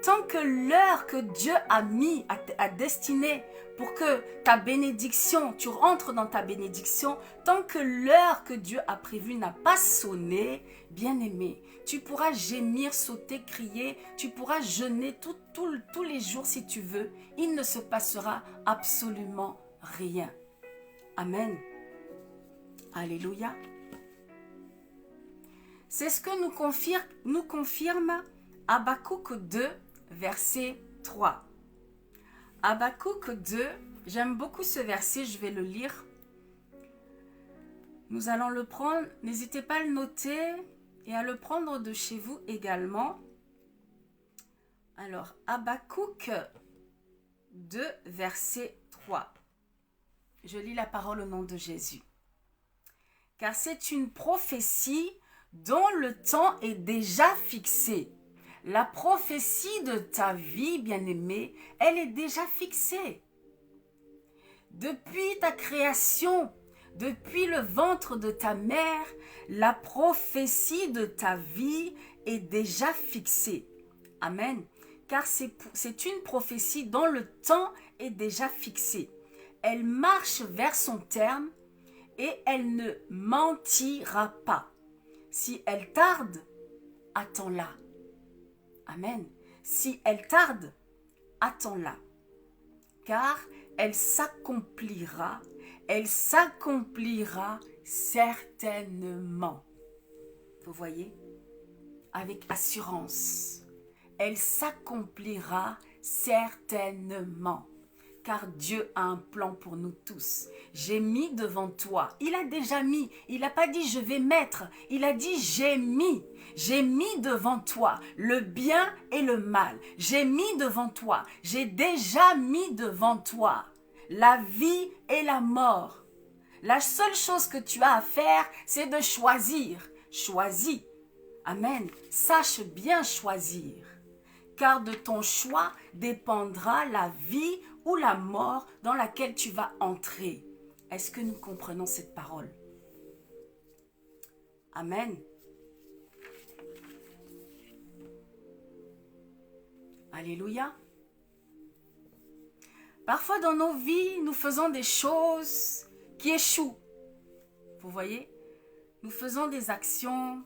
Tant que l'heure que Dieu a mis, a destiné pour que ta bénédiction, tu rentres dans ta bénédiction, tant que l'heure que Dieu a prévue n'a pas sonné, bien-aimé, tu pourras gémir, sauter, crier, tu pourras jeûner tous les jours si tu veux, il ne se passera absolument rien. Amen. Alléluia. C'est ce que nous confirme Habakkuk 2, verset 3. Habakkuk 2, j'aime beaucoup ce verset, je vais le lire. Nous allons le prendre, n'hésitez pas à le noter et à le prendre de chez vous également. Alors, Habakkuk 2, verset 3. Je lis la parole au nom de Jésus. Car c'est une prophétie dont le temps est déjà fixé. La prophétie de ta vie, bien-aimée, elle est déjà fixée. Depuis ta création, depuis le ventre de ta mère, la prophétie de ta vie est déjà fixée. Amen. Car c'est une prophétie dont le temps est déjà fixé. Elle marche vers son terme et elle ne mentira pas. Si elle tarde, attends-la. Amen. Si elle tarde, attends-la. Car elle s'accomplira certainement. Vous voyez? Avec assurance. Elle s'accomplira certainement. Car Dieu a un plan pour nous tous. J'ai mis devant toi. Il a déjà mis. Il n'a pas dit je vais mettre. Il a dit j'ai mis. J'ai mis devant toi le bien et le mal. J'ai mis devant toi. J'ai déjà mis devant toi la vie et la mort. La seule chose que tu as à faire, c'est de choisir. Choisis. Amen. Sache bien choisir. Car de ton choix dépendra la vie ou la mort dans laquelle tu vas entrer. Est-ce que nous comprenons cette parole? Amen. Alléluia. Parfois dans nos vies, nous faisons des choses qui échouent. Vous voyez? Nous faisons des actions,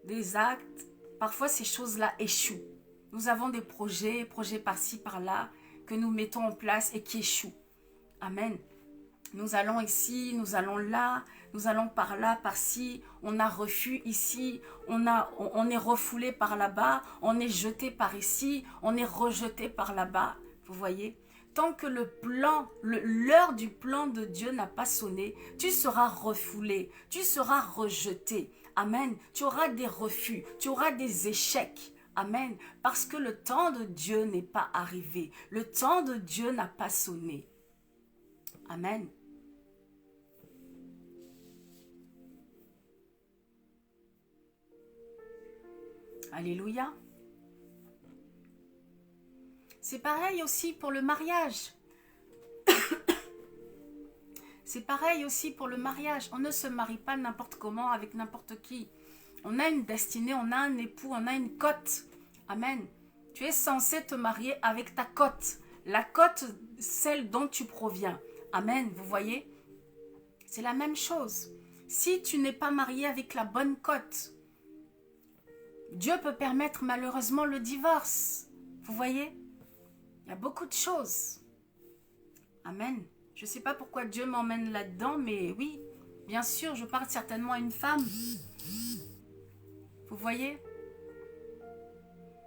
des actes. Parfois ces choses-là échouent. Nous avons des projets par-ci, par-là, que nous mettons en place et qui échouent. Amen. Nous allons ici, nous allons là, nous allons par là, par-ci. On a refus ici, on est refoulé par là-bas, on est jeté par ici, on est rejeté par là-bas. Vous voyez? Tant que l'heure du plan de Dieu n'a pas sonné, tu seras refoulé, tu seras rejeté. Amen. Tu auras des refus, tu auras des échecs. Amen. Parce que le temps de Dieu n'est pas arrivé. Le temps de Dieu n'a pas sonné. Amen. Alléluia. C'est pareil aussi pour le mariage. C'est pareil aussi pour le mariage. On ne se marie pas n'importe comment avec n'importe qui. On a une destinée, on a un époux, on a une cote. Amen. Tu es censé te marier avec ta cote. La cote, celle dont tu proviens. Amen. Vous voyez? C'est la même chose. Si tu n'es pas marié avec la bonne cote, Dieu peut permettre malheureusement le divorce. Vous voyez? Il y a beaucoup de choses. Amen. Je ne sais pas pourquoi Dieu m'emmène là-dedans, mais oui, bien sûr, je parle certainement à une femme. Vous voyez?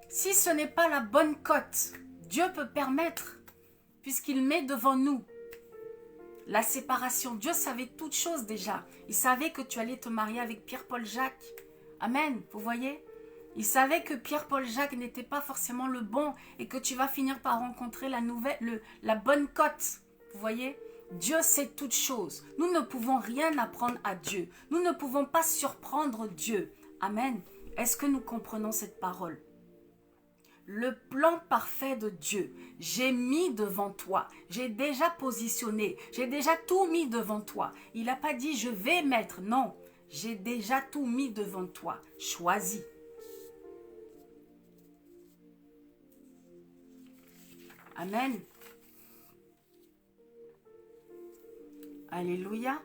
Si ce n'est pas la bonne cote, Dieu peut permettre, puisqu'il met devant nous la séparation. Dieu savait toutes choses déjà. Il savait que tu allais te marier avec Pierre-Paul Jacques. Amen. Vous voyez? Il savait que Pierre-Paul Jacques n'était pas forcément le bon et que tu vas finir par rencontrer la bonne cote. Vous voyez? Dieu sait toutes choses. Nous ne pouvons rien apprendre à Dieu. Nous ne pouvons pas surprendre Dieu. Amen. Est-ce que nous comprenons cette parole? Le plan parfait de Dieu, j'ai mis devant toi. J'ai déjà positionné. J'ai déjà tout mis devant toi. Il n'a pas dit je vais mettre. Non, j'ai déjà tout mis devant toi. Choisis. Amen. Alléluia.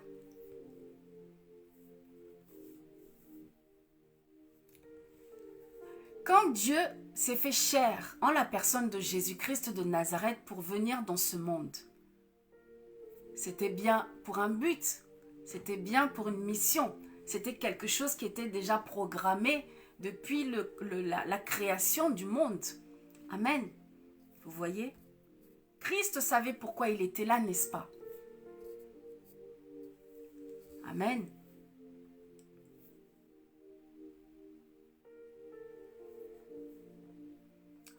Quand Dieu s'est fait chair en la personne de Jésus-Christ de Nazareth pour venir dans ce monde, c'était bien pour un but, c'était bien pour une mission, c'était quelque chose qui était déjà programmé depuis la création du monde. Amen. Vous voyez? Christ savait pourquoi il était là, n'est-ce pas? Amen.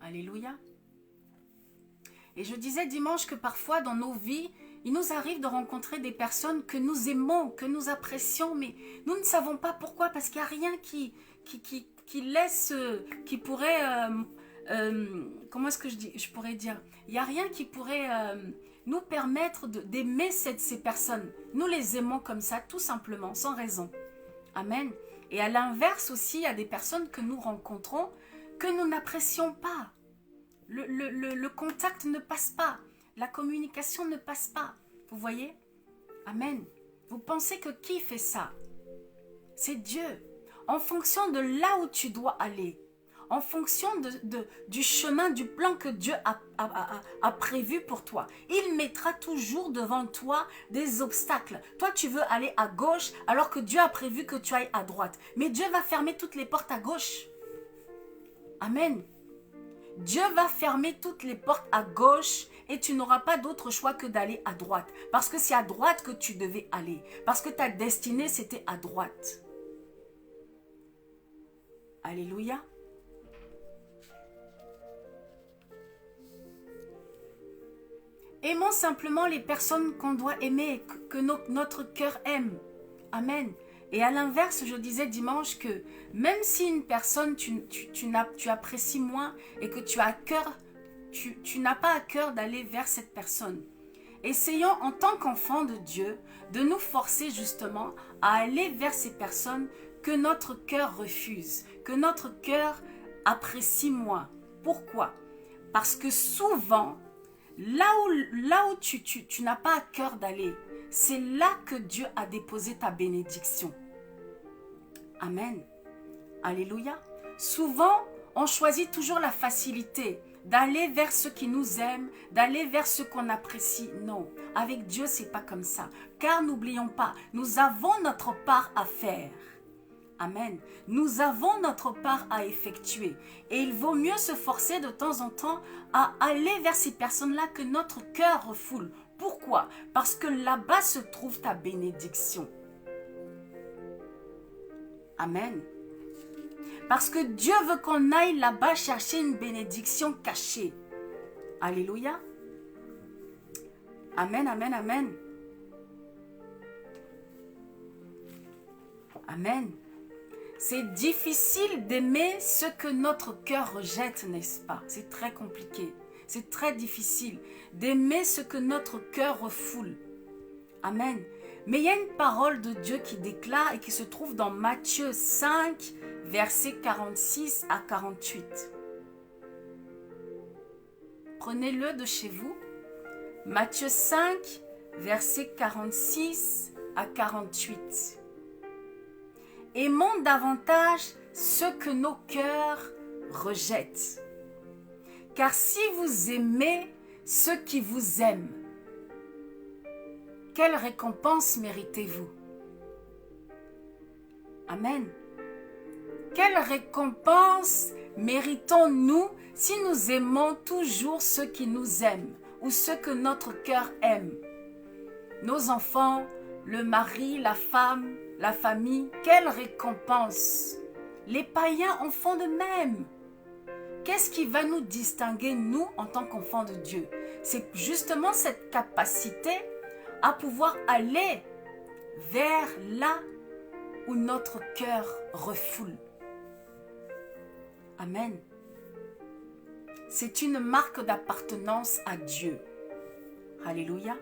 Alléluia. Et je disais dimanche que parfois dans nos vies, il nous arrive de rencontrer des personnes que nous aimons, que nous apprécions, mais nous ne savons pas pourquoi, parce qu'il n'y a rien qui laisse, qui pourrait, comment est-ce que je pourrais dire? Il n'y a rien qui pourrait nous permettre d'aimer ces personnes. Nous les aimons comme ça, tout simplement, sans raison. Amen. Et à l'inverse aussi, il y a des personnes que nous rencontrons que nous n'apprécions pas. Le contact ne passe pas. La communication ne passe pas. Vous voyez? Amen. Vous pensez que qui fait ça? C'est Dieu. En fonction de là où tu dois aller. En fonction du chemin, du plan que Dieu a prévu pour toi. Il mettra toujours devant toi des obstacles. Toi, tu veux aller à gauche alors que Dieu a prévu que tu ailles à droite. Mais Dieu va fermer toutes les portes à gauche. Amen. Dieu va fermer toutes les portes à gauche et tu n'auras pas d'autre choix que d'aller à droite. Parce que c'est à droite que tu devais aller. Parce que ta destinée, c'était à droite. Alléluia. Aimons simplement les personnes qu'on doit aimer, que notre cœur aime. Amen. Et à l'inverse, je disais dimanche que même si une personne tu apprécies moins et que tu as à cœur, tu n'as pas à cœur d'aller vers cette personne. Essayons en tant qu'enfants de Dieu de nous forcer justement à aller vers ces personnes que notre cœur refuse, que notre cœur apprécie moins. Pourquoi? Parce que souvent, là où tu n'as pas à cœur d'aller, c'est là que Dieu a déposé ta bénédiction. Amen. Alléluia. Souvent, on choisit toujours la facilité, d'aller vers ceux qui nous aiment, d'aller vers ceux qu'on apprécie. Non, avec Dieu, c'est pas comme ça. Car n'oublions pas, nous avons notre part à faire. Amen. Nous avons notre part à effectuer. Et il vaut mieux se forcer de temps en temps à aller vers ces personnes-là que notre cœur refoule. Pourquoi? Parce que là-bas se trouve ta bénédiction. Amen. Parce que Dieu veut qu'on aille là-bas chercher une bénédiction cachée. Alléluia. Amen, amen, amen. Amen. C'est difficile d'aimer ce que notre cœur rejette, n'est-ce pas? C'est très compliqué. C'est très difficile d'aimer ce que notre cœur refoule. Amen. Mais il y a une parole de Dieu qui déclare et qui se trouve dans Matthieu 5, versets 46 à 48. Prenez-le de chez vous. Matthieu 5, versets 46 à 48. Aimons davantage ce que nos cœurs rejettent. Car si vous aimez ceux qui vous aiment, quelle récompense méritez-vous? Amen. Quelle récompense méritons-nous si nous aimons toujours ceux qui nous aiment ou ceux que notre cœur aime? Nos enfants, le mari, la femme, la famille, quelle récompense? Les païens en font de même. Qu'est-ce qui va nous distinguer, nous, en tant qu'enfants de Dieu? C'est justement cette capacité à pouvoir aller vers là où notre cœur refoule. Amen. C'est une marque d'appartenance à Dieu. Alléluia.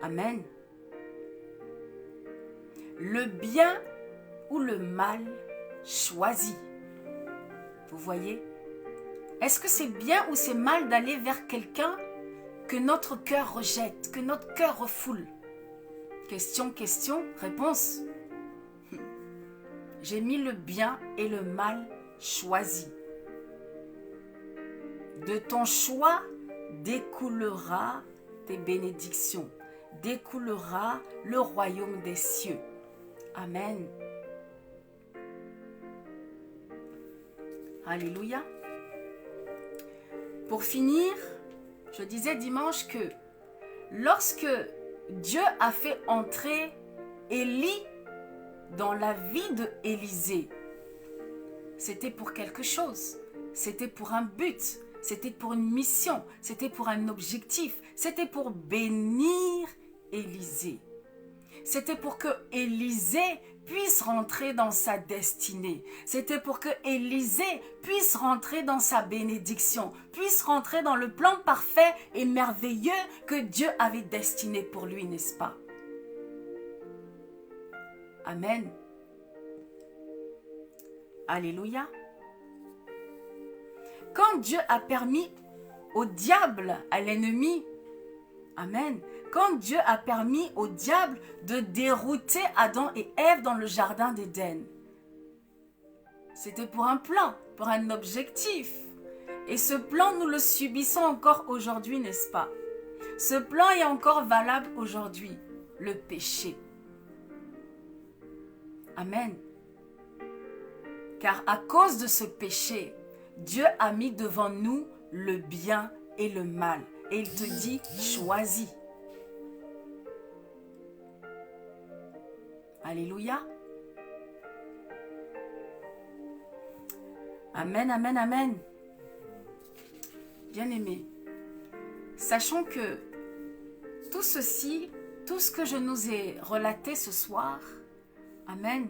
Amen. Le bien ou le mal choisi. Vous voyez? Est-ce que c'est bien ou c'est mal d'aller vers quelqu'un que notre cœur rejette, que notre cœur refoule? Question, question, réponse. J'ai mis le bien et le mal choisi. De ton choix découlera tes bénédictions, découlera le royaume des cieux. Amen. Alléluia. Pour finir, je disais dimanche que lorsque Dieu a fait entrer Élie dans la vie de Élisée, c'était pour quelque chose, c'était pour un but, c'était pour une mission, c'était pour un objectif, c'était pour bénir Élisée. C'était pour que Élisée puisse rentrer dans sa destinée. C'était pour que Élisée puisse rentrer dans sa bénédiction, puisse rentrer dans le plan parfait et merveilleux que Dieu avait destiné pour lui, n'est-ce pas? Amen. Alléluia. Quand Dieu a permis au diable, à l'ennemi, amen, quand Dieu a permis au diable de dérouter Adam et Ève dans le jardin d'Éden, c'était pour un plan, pour un objectif. Et ce plan, nous le subissons encore aujourd'hui, n'est-ce pas? Ce plan est encore valable aujourd'hui, le péché. Amen. Car à cause de ce péché, Dieu a mis devant nous le bien et le mal. Et il te dit, choisis. Alléluia. Amen, amen, amen. Bien-aimés, sachons que tout ceci, tout ce que je nous ai relaté ce soir, amen,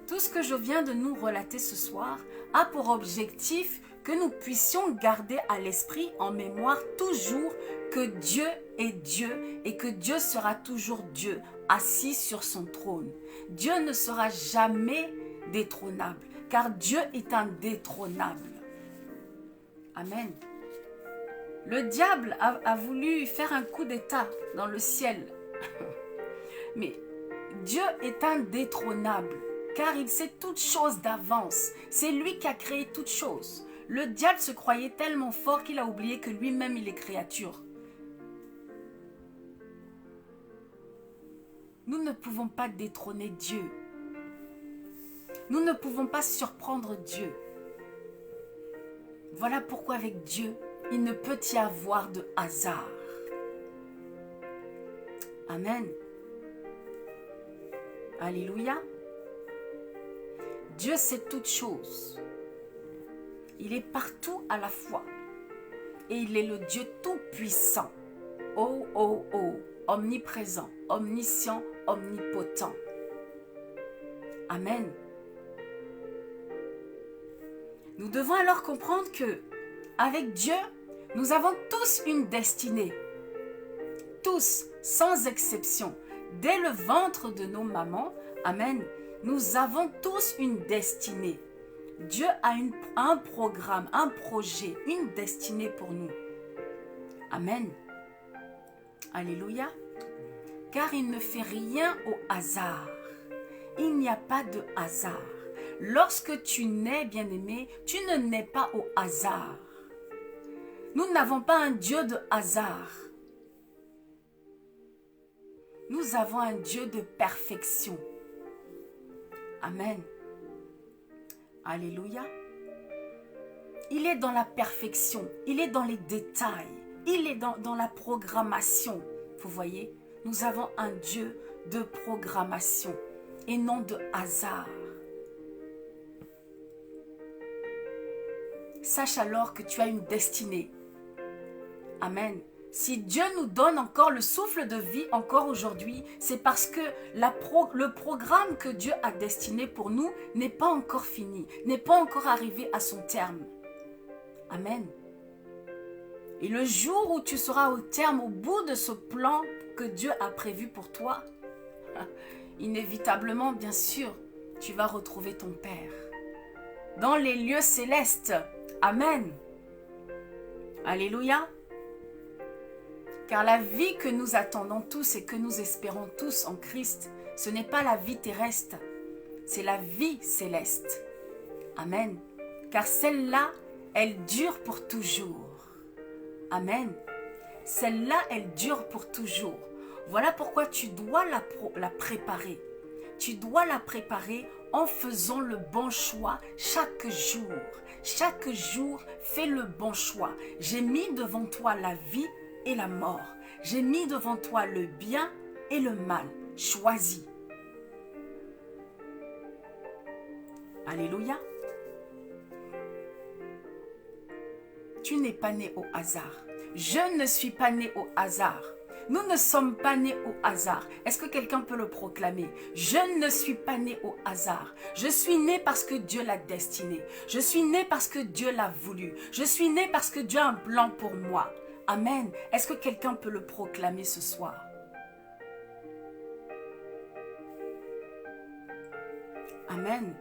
tout ce que je viens de nous relater ce soir a pour objectif que nous puissions garder à l'esprit, en mémoire, toujours que Dieu est Dieu et que Dieu sera toujours Dieu, assis sur son trône. Dieu ne sera jamais détrônable, car Dieu est indétrônable. Amen. Le diable a voulu faire un coup d'état dans le ciel. Mais Dieu est indétrônable. car il sait toutes choses d'avance. C'est lui qui a créé toutes choses. Le diable se croyait tellement fort qu'il a oublié que lui-même il est créature. Nous ne pouvons pas détrôner Dieu. Nous ne pouvons pas surprendre Dieu. Voilà pourquoi avec Dieu, il ne peut y avoir de hasard. Amen. Alléluia. Dieu sait toutes choses. Il est partout à la fois. Et il est le Dieu tout-puissant. Oh, oh, oh. Omniprésent, omniscient, omnipotent. Amen. Nous devons alors comprendre que, avec Dieu, nous avons tous une destinée. Tous, sans exception. Dès le ventre de nos mamans, amen, nous avons tous une destinée. Dieu a un programme, un projet, une destinée pour nous. Amen. Alléluia. Car il ne fait rien au hasard. Il n'y a pas de hasard. Lorsque tu nais, bien-aimé, tu ne nais pas au hasard. Nous n'avons pas un Dieu de hasard. Nous avons un Dieu de perfection. Amen. Alléluia. Il est dans la perfection. Il est dans les détails. Il est dans la programmation. Vous voyez, nous avons un Dieu de programmation et non de hasard. Sache alors que tu as une destinée. Amen. Si Dieu nous donne encore le souffle de vie encore aujourd'hui, c'est parce que le programme que Dieu a destiné pour nous n'est pas encore fini, n'est pas encore arrivé à son terme. Amen. Et le jour où tu seras au terme, au bout de ce plan que Dieu a prévu pour toi, inévitablement, bien sûr, tu vas retrouver ton Père dans les lieux célestes. Amen. Alléluia. Car la vie que nous attendons tous et que nous espérons tous en Christ, ce n'est pas la vie terrestre, c'est la vie céleste. Amen. Car celle-là, elle dure pour toujours. Amen. Celle-là, elle dure pour toujours. Voilà pourquoi tu dois la préparer. Tu dois la préparer en faisant le bon choix chaque jour. Chaque jour, fais le bon choix. J'ai mis devant toi la vie et la mort. J'ai mis devant toi le bien et le mal. Choisis. Alléluia. Tu n'es pas né au hasard. Je ne suis pas né au hasard. Nous ne sommes pas nés au hasard. Est-ce que quelqu'un peut le proclamer? Je ne suis pas né au hasard. Je suis né parce que Dieu l'a destiné. Je suis né parce que Dieu l'a voulu. Je suis né parce que Dieu a un plan pour moi. Amen. Est-ce que quelqu'un peut le proclamer ce soir? Amen.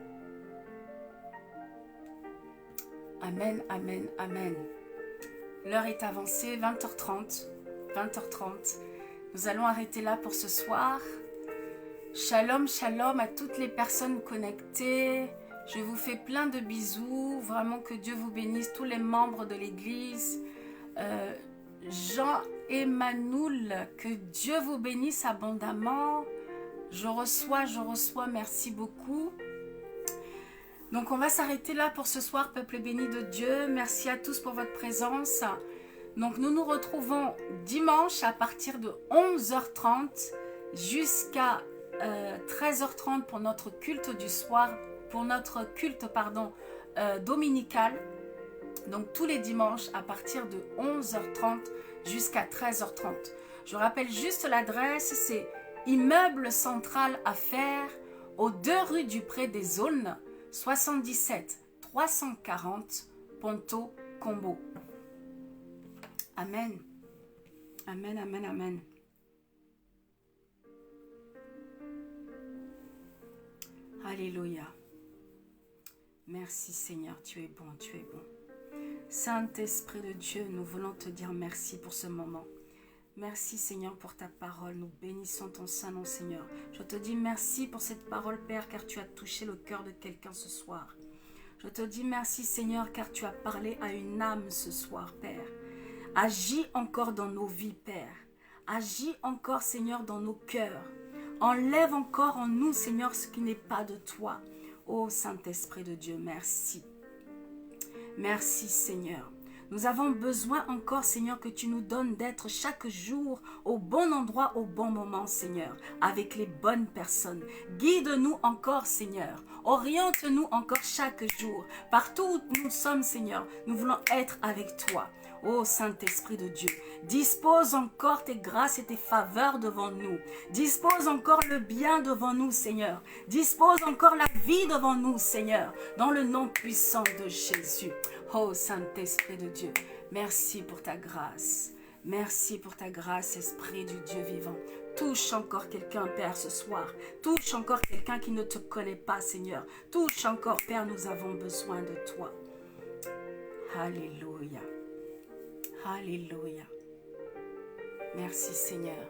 Amen, amen, amen. L'heure est avancée, 20h30. 20h30. Nous allons arrêter là pour ce soir. Shalom, shalom à toutes les personnes connectées. Je vous fais plein de bisous. Vraiment que Dieu vous bénisse, tous les membres de l'église. Jean-Emmanuel, que Dieu vous bénisse abondamment. Je reçois, merci beaucoup. Donc on va s'arrêter là pour ce soir, peuple béni de Dieu. Merci à tous pour votre présence. Donc nous nous retrouvons dimanche à partir de 11h30 jusqu'à 13h30 pour notre culte du soir, pour notre culte dominical. Donc tous les dimanches à partir de 11h30 jusqu'à 13h30. Je rappelle juste l'adresse, c'est Immeuble Central Affaires, aux 2 rue du Pré des Aulnes, 77 340 Ponto Combo. Amen. Amen, amen, amen. Alléluia. Merci Seigneur, tu es bon, tu es bon. Saint-Esprit de Dieu, nous voulons te dire merci pour ce moment. Merci Seigneur pour ta parole. Nous bénissons ton Saint-Nom Seigneur. Je te dis merci pour cette parole Père car tu as touché le cœur de quelqu'un ce soir. Je te dis merci Seigneur car tu as parlé à une âme ce soir Père. Agis encore dans nos vies Père. Agis encore Seigneur dans nos cœurs. Enlève encore en nous Seigneur ce qui n'est pas de toi. Ô Saint-Esprit de Dieu, merci. Merci Seigneur. Nous avons besoin encore, Seigneur, que tu nous donnes d'être chaque jour au bon endroit, au bon moment, Seigneur, avec les bonnes personnes. Guide-nous encore, Seigneur. Oriente-nous encore chaque jour. Partout où nous sommes, Seigneur, nous voulons être avec toi. Ô Saint-Esprit de Dieu, dispose encore tes grâces et tes faveurs devant nous. Dispose encore le bien devant nous, Seigneur. Dispose encore la vie devant nous, Seigneur, dans le nom puissant de Jésus. Ô Saint-Esprit de Dieu, merci pour ta grâce. Merci pour ta grâce, Esprit du Dieu vivant. Touche encore quelqu'un, Père, ce soir. Touche encore quelqu'un qui ne te connaît pas, Seigneur. Touche encore, Père, nous avons besoin de toi. Alléluia. Alléluia. Merci Seigneur.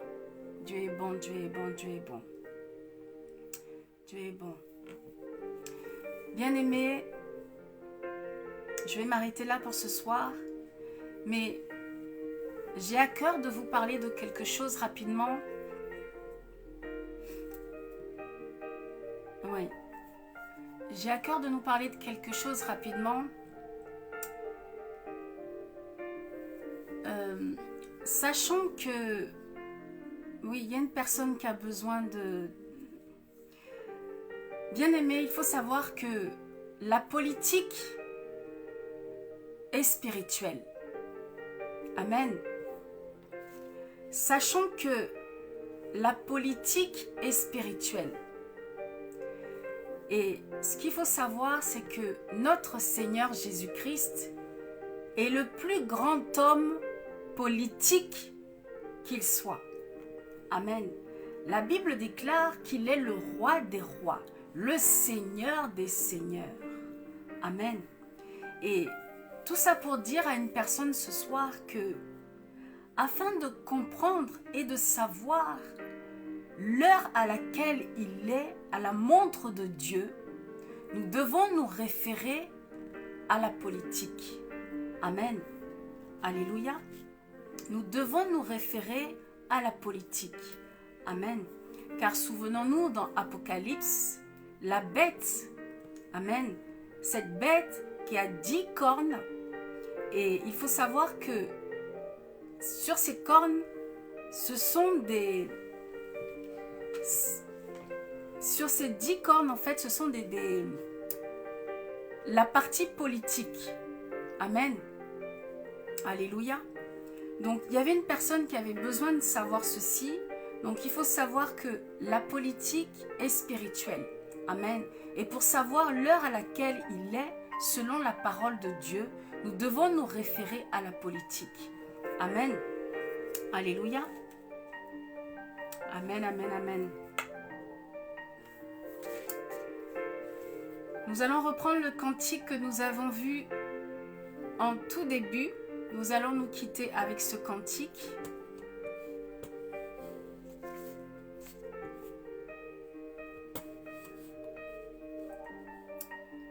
Dieu est bon, Dieu est bon, Dieu est bon. Dieu est bon. Bien-aimés, je vais m'arrêter là pour ce soir, mais j'ai à cœur de vous parler de quelque chose rapidement. Oui. J'ai à cœur de nous parler de quelque chose rapidement. Sachant que, oui, il y a une personne qui a besoin de... Bien-aimé, il faut savoir que la politique est spirituelle. Amen. Sachant que la politique est spirituelle. Et ce qu'il faut savoir, c'est que notre Seigneur Jésus-Christ est le plus grand homme politique qu'il soit. Amen. La Bible déclare qu'il est le roi des rois, le Seigneur des seigneurs. Amen. Et tout ça pour dire à une personne ce soir que, afin de comprendre et de savoir l'heure à laquelle il est, à la montre de Dieu, nous devons nous référer à la politique. Amen. Alléluia. Nous devons nous référer à la politique. Amen. Car souvenons-nous dans Apocalypse, la bête, amen, cette bête qui a 10 cornes, et il faut savoir que sur ces cornes, ce sont des... Sur ces 10 cornes, en fait, ce sont la partie politique. Amen. Alléluia. Donc, il y avait une personne qui avait besoin de savoir ceci. Donc, il faut savoir que la politique est spirituelle. Amen. Et pour savoir l'heure à laquelle il est, selon la parole de Dieu, nous devons nous référer à la politique. Amen. Alléluia. Amen, amen, amen. Nous allons reprendre le cantique que nous avons vu en tout début. Nous allons nous quitter avec ce cantique.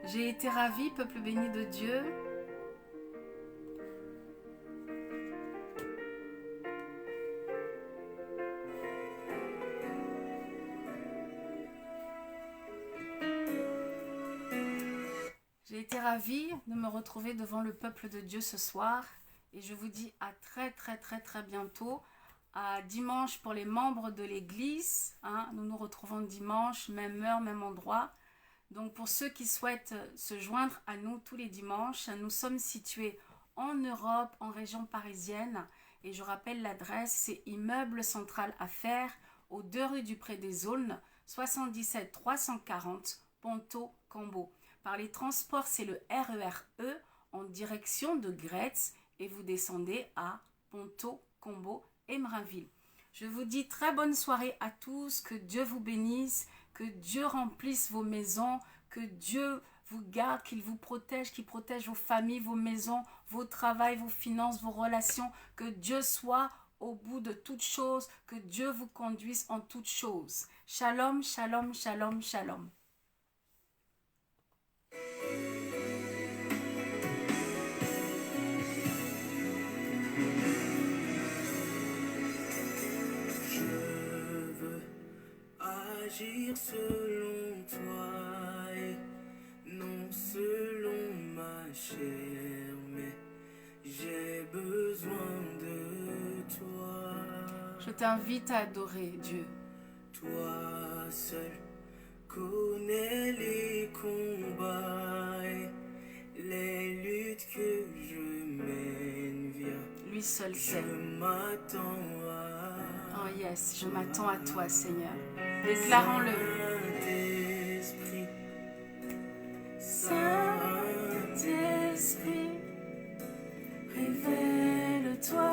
J'ai été ravie, peuple béni de Dieu. J'ai été ravie de me retrouver devant le peuple de Dieu ce soir. Et je vous dis à très bientôt. À dimanche pour les membres de l'église. Nous nous retrouvons dimanche, même heure, même endroit. Donc pour ceux qui souhaitent se joindre à nous tous les dimanches, nous sommes situés en Europe, en région parisienne. Et je rappelle l'adresse, c'est Immeuble Central Affaires, aux 2 rue du Pré des Aulnes, 77 340 Ponto-Combo. Par les transports, c'est le RER-E en direction de Gretz et vous descendez à Ponto-Combo, Emerainville. Je vous dis très bonne soirée à tous, que Dieu vous bénisse, que Dieu remplisse vos maisons, que Dieu vous garde, qu'il vous protège, qu'il protège vos familles, vos maisons, vos travails, vos finances, vos relations, que Dieu soit au bout de toutes choses, que Dieu vous conduise en toutes choses. Shalom, shalom, shalom, shalom. Agir selon toi et non selon ma chair, mais j'ai besoin de toi. Je t'invite à adorer Dieu. Toi seul connais les combats et les luttes que je mène. Viens, Lui seul sait. je m'attends à Oh yes, je m'attends à toi, Seigneur. Déclarons-le. Saint-Esprit, Révèle-toi.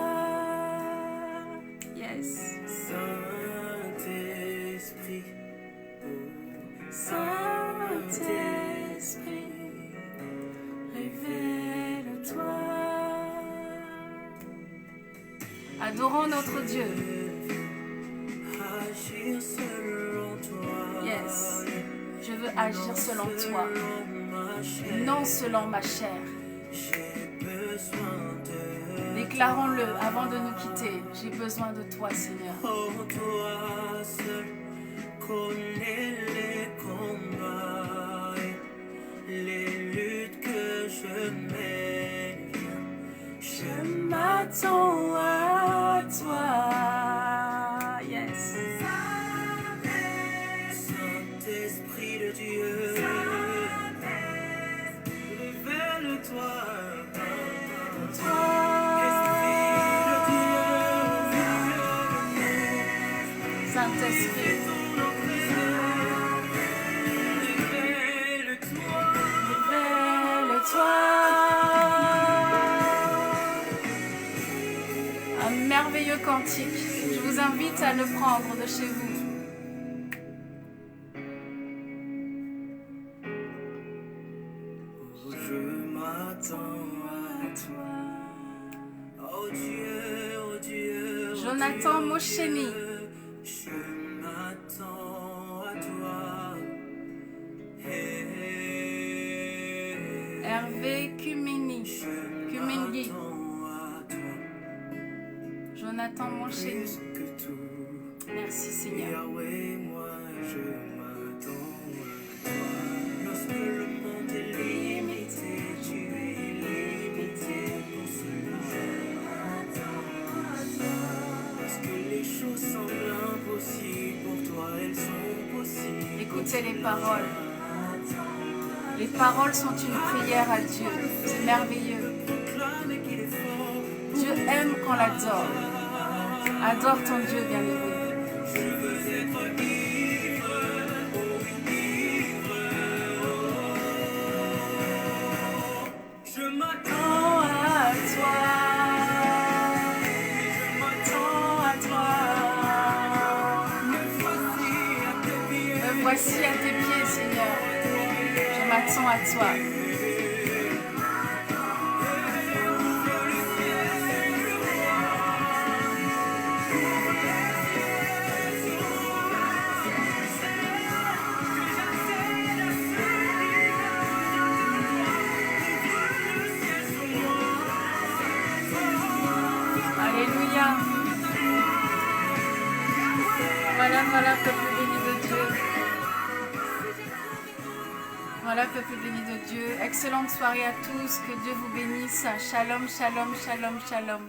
Yes. Saint-Esprit, Saint-Esprit, révèle-toi. Adorons notre Dieu. agir selon toi. Yes. Je veux agir selon toi, non selon ma chair. J'ai besoin de Déclarons-le avant de nous quitter. J'ai besoin de toi, Seigneur. oh, toi seul connais les combats et les luttes que je mène. Je m'attends à toi. Yes. Saint-Esprit de Dieu, révèle-toi. Saint-Esprit, révèle-toi. Un merveilleux cantique. Je vous invite à le prendre de chez vous. Je m'attends à toi. Oh Dieu, Jonathan Mosheni. je m'attends à toi. Hey, Hervé Kumini. Kumingi. m'attends à toi. Jonathan Mosheni. Plus que tout, Merci Seigneur. Yahweh, moi je m'attends à toi. Lorsque le monde est limité, tu es illimité. Pour cela, je m'attends à toi. Lorsque les choses semblent impossibles, pour toi elles sont possibles. Écoutez les paroles. Les paroles sont une prière à Dieu. C'est merveilleux. Proclame qu'il est fort. Dieu aime qu'on l'adore. Adore ton Dieu bien-aimé. Je veux être ivre, oh ivre. Je m'attends À toi. Je m'attends à toi. Me voici à tes pieds, Seigneur. Je m'attends à toi. Alléluia. Voilà, peuple béni de Dieu. Voilà, peuple béni de Dieu. Excellente soirée à tous. Que Dieu vous bénisse. Shalom, shalom, shalom, shalom.